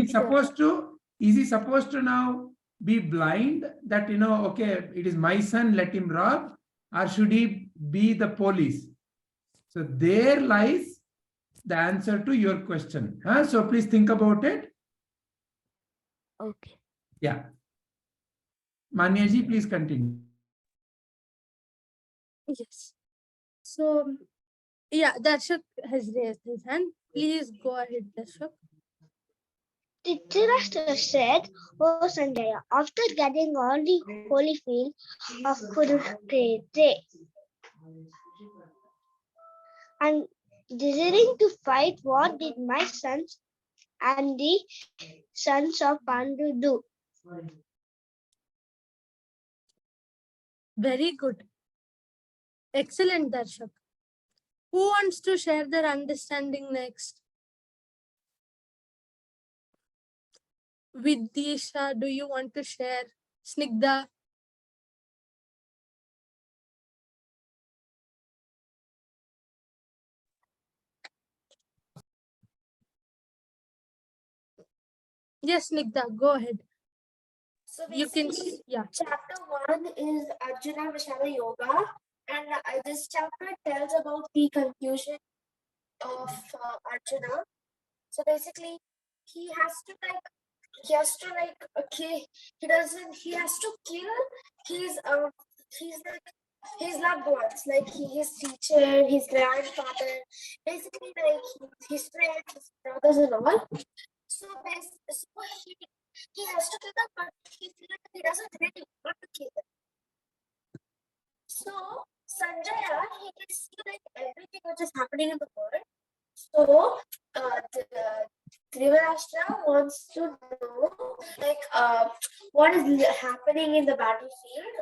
is he supposed to now be blind that, okay, it is my son, let him rob, or should he be the police? So there lies the answer to your question. So please think about it. Okay. Yeah. Manyaji, please continue. Yes. So, yeah, Darshak has raised his hand. Please go ahead, Darshak. Dhritarashtra said, "O Sanjaya, after getting on the holy field of Kurukshetre and desiring to fight, what did my sons and the sons of Pandu do?" Very good. Excellent, Darshak. Who wants to share their understanding next? Vidisha, do you want to share? Snigdha? Yes, Snigdha, go ahead. So You can, basically, yeah. chapter 1 is Arjuna Vishada Yoga, and this chapter tells about the confusion of Arjuna. So basically, he has to okay, he has to kill his his loved ones, like his teacher, his grandfather, basically like his friends, his brothers and all. So he has to kill them, but he doesn't really want to kill them. So Sanjaya, he can see like everything which is happening in the world. So the Dhritarashtra wants to know like what is happening in the battlefield,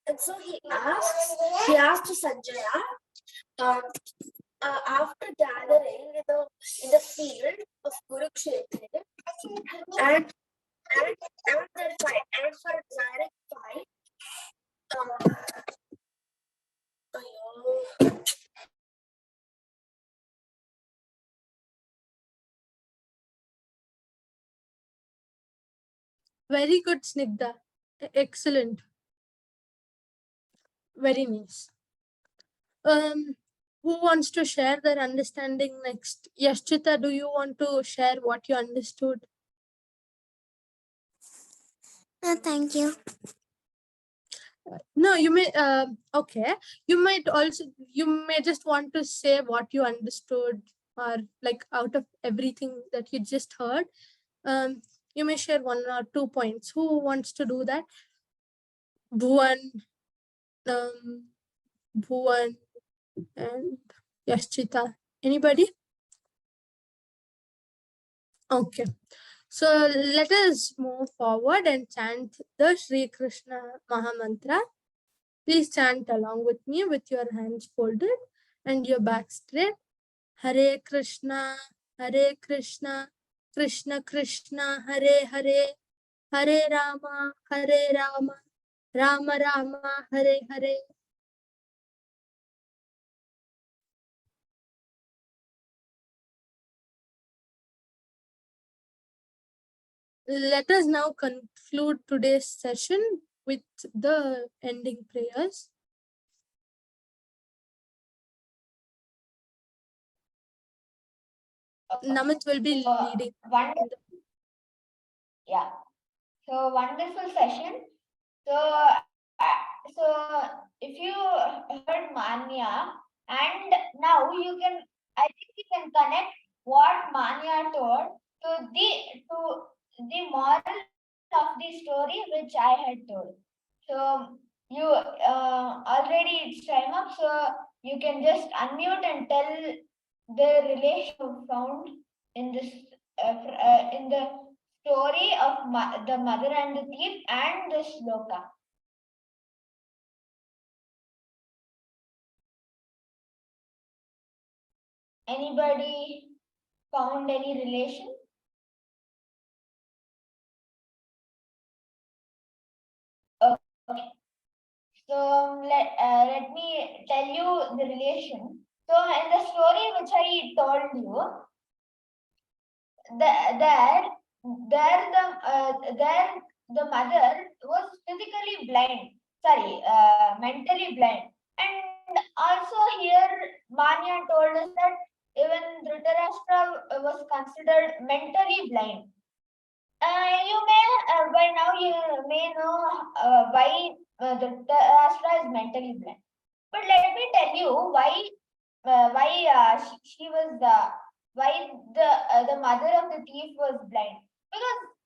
and so he asked Sanjaya, after gathering in the field of Kurukshetre and their fight, and for a direct fight. Very good, Snigdha. Excellent. Very nice. Who wants to share their understanding next? Yashchita, do you want to share what you understood? Thank you. No, you may, okay. You may just want to say what you understood, or like out of everything that you just heard. You may share 1 or 2 points. Who wants to do that? Bhuvan, Bhuvan and Yashchita. Anybody? Okay. So let us move forward and chant the Sri Krishna Mahamantra. Please chant along with me with your hands folded and your back straight. Hare Krishna, Krishna Krishna, Hare Hare, Hare Rama, Rama Rama, Hare Hare. Let us now conclude today's session with the ending prayers. Namit will be leading. Yeah. So wonderful session. So if you heard Manya, and now you can, I think you can connect what Manya told to the moral of the story which I had told. So you already it's time up, so you can just unmute and tell the relation found in this in the story of the mother and the thief and the shloka. Anybody found any relation? Okay. So let me tell you the relation. So in the story which I told you, there the mother was physically blind. Sorry, mentally blind. And also here Manya told us that even Dhritarashtra was considered mentally blind. You may by now you may know why Dhritarashtra is mentally blind. But let me tell you why she was why the mother of the thief was blind.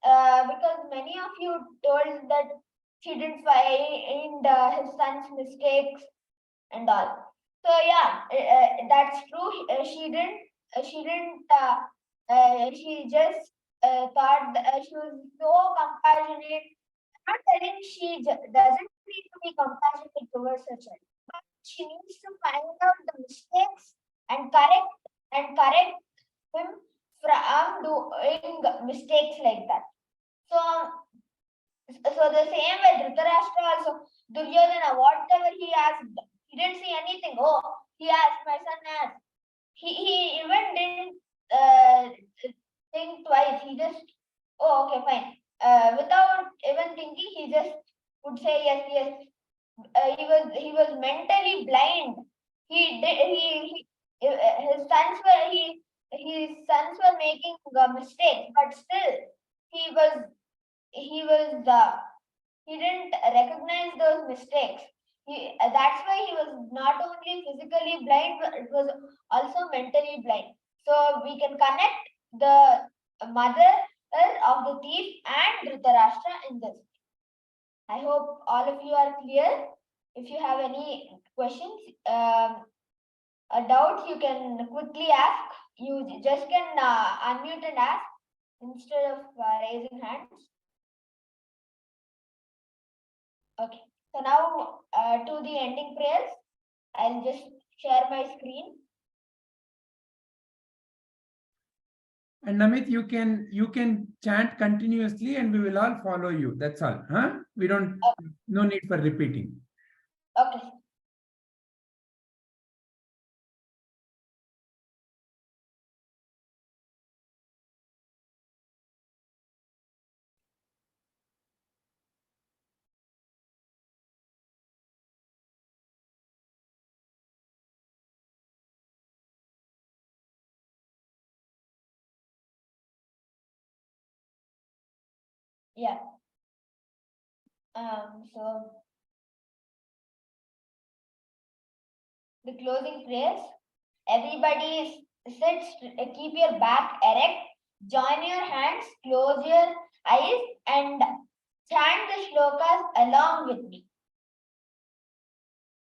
Because many of you told that she didn't find his son's mistakes and all. So yeah, that's true. She didn't. She just thought she was so compassionate. I'm not telling she doesn't need to be compassionate towards her child, but she needs to find out the mistakes and correct him from doing mistakes like that. So the same way Dhritarashtra also, Duryodhana, whatever he asked, he didn't see anything. Oh, he asked, my son asked. He even didn't think twice. He just, oh, okay, fine. Without even thinking, he just would say yes, yes. He was mentally blind. His sons were making mistakes, but still he was he was he didn't recognize those mistakes. That's why he was not only physically blind, but it was also mentally blind. So we can connect the mother of the thief and Dhritarashtra in this. I hope all of you are clear. If you have any questions, doubts, you can quickly ask. You just can unmute and ask instead of raising hands. Okay. So now to the ending prayers. I'll just share my screen. And Namit, you can chant continuously and we will all follow you. That's all. Huh? We don't, no need for repeating. Okay. Yeah. So the closing prayers. Everybody sit, keep your back erect, join your hands, close your eyes and chant the shlokas along with me.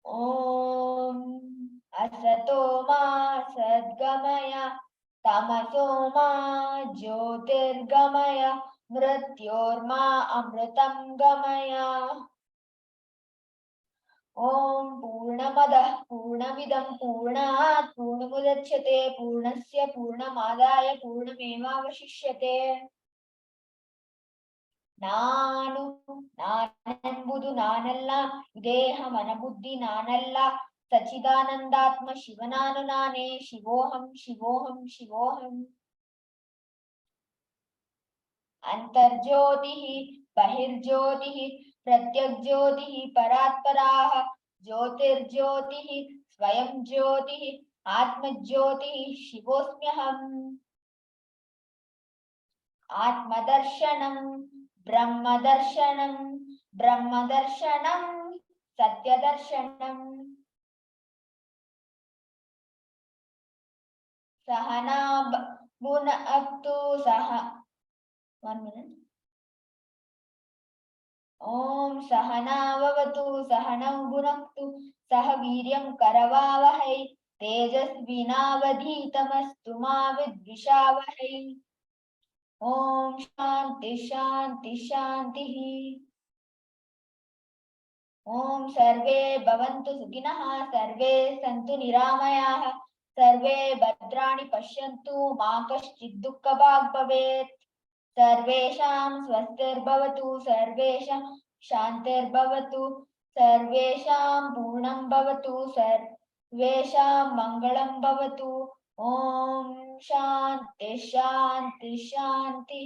Om Asato Ma Sadgamaya Tamaso Ma Jyotirgamaya Mrityorma Amritam Gamaya. Om Purnamadah Purnamidam Purnat Purnamudachyate Purnasya Purnamadaya Purnamevavashishyate. ನಾನು ನಾನೆಂಬುದು ನಾನಲ್ಲ, ದೇಹ ಮನಬುದ್ಧಿ ನಾನಲ್ಲ, ಸಚಿದಾನಂದಾತ್ಮ ಶಿವನಾನು ನಾನೇ, ಶಿವೋಹಂ ಶಿವೋಹಂ ಶಿವೋಹಂ. ಅಂತರ್ಜ್ಯೋತಿ ಬಹಿರ್ಜ್ಯೋತಿ ಪ್ರತ್ಯಗ್ಜ್ಯೋತಿ ಪರಾತ್ಪರಾಃ ಜ್ಯೋತಿರ್ಜ್ಯೋತಿ ಸ್ವಯಂ ಜ್ಯೋತಿ ಆತ್ಮಜ್ಯೋತಿ ಶಿವೋಸ್ಮ್ಯಹಂ. ಆತ್ಮದರ್ಶನಂ ಬ್ರಹ್ಮದರ್ಶನಂ ಬ್ರಹ್ಮದರ್ಶನಂ ಸತ್ಯದರ್ಶನಂ. ಸಹನಾ ಭುನಕ್ತು ಸಹ 1 minute. ಓಂ ಸಹನಾವವತು ಸಹನೌ ಭುನಕ್ತು ಸಹ ವೀರ್ಯಂ ಕರವಾವಹೈ ತೇಜಸ್ವಿನಾವಧೀತಮಸ್ತು ಮಾ ವಿದ್ವಿಷಾವಹೈ. ಓಂ ಶಾಂತಿ ಶಾಂತಿ ಶಾಂತಿ. ಓಂ ಸರ್ವೇ ಭವಂತು ಸುಖಿನಃ ಸರ್ವೇ ಸಂತು ನಿರಾಮಯಾಃ ಸರ್ವೇ ಭದ್ರಾಣಿ ಪಶ್ಯಂತು ಮಾ ಕಶ್ಚಿತ್ ದುಃಖಭಾಗ್ ಭವೇತ್. ಸರ್ವೇಷಾಂ ಸ್ವಸ್ತಿರ್ಭವತು ಸರ್ವೇಷಾಂ ಶಾಂತಿರ್ಭವತು ಸರ್ವೇಷಾಂ ಪೂರ್ಣಂ ಭವತು ಸರ್ವೇಷಾಂ ಮಂಗಳಂ ಭವತು. ಓಂ ಶಾಂತಿ ಶಾಂತಿ ಶಾಂತಿ.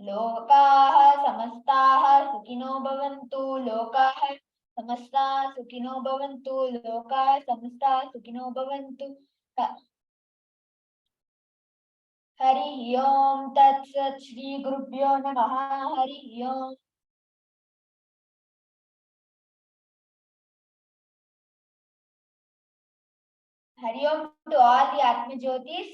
ಲೋಕಾಃ ಸಮಸ್ತಾಃ ಸುಖಿನೋ ಭವಂತು ಲೋಕಾಃ ಸಮಸ್ತಾಃ ಸುಖಿನೋ ಭವಂತು ಲೋಕಾಃ ಸಮಸ್ತಾಃ ಸುಖಿನೋ ಭವಂತು. ಹರಿ ಓಂ ತತ್ಸತ್ ಶ್ರೀ ಗುರುಭ್ಯೋ ನಮಃ. ಹರಿ ಓಂ. Hari Om to all the Atma Jyotis.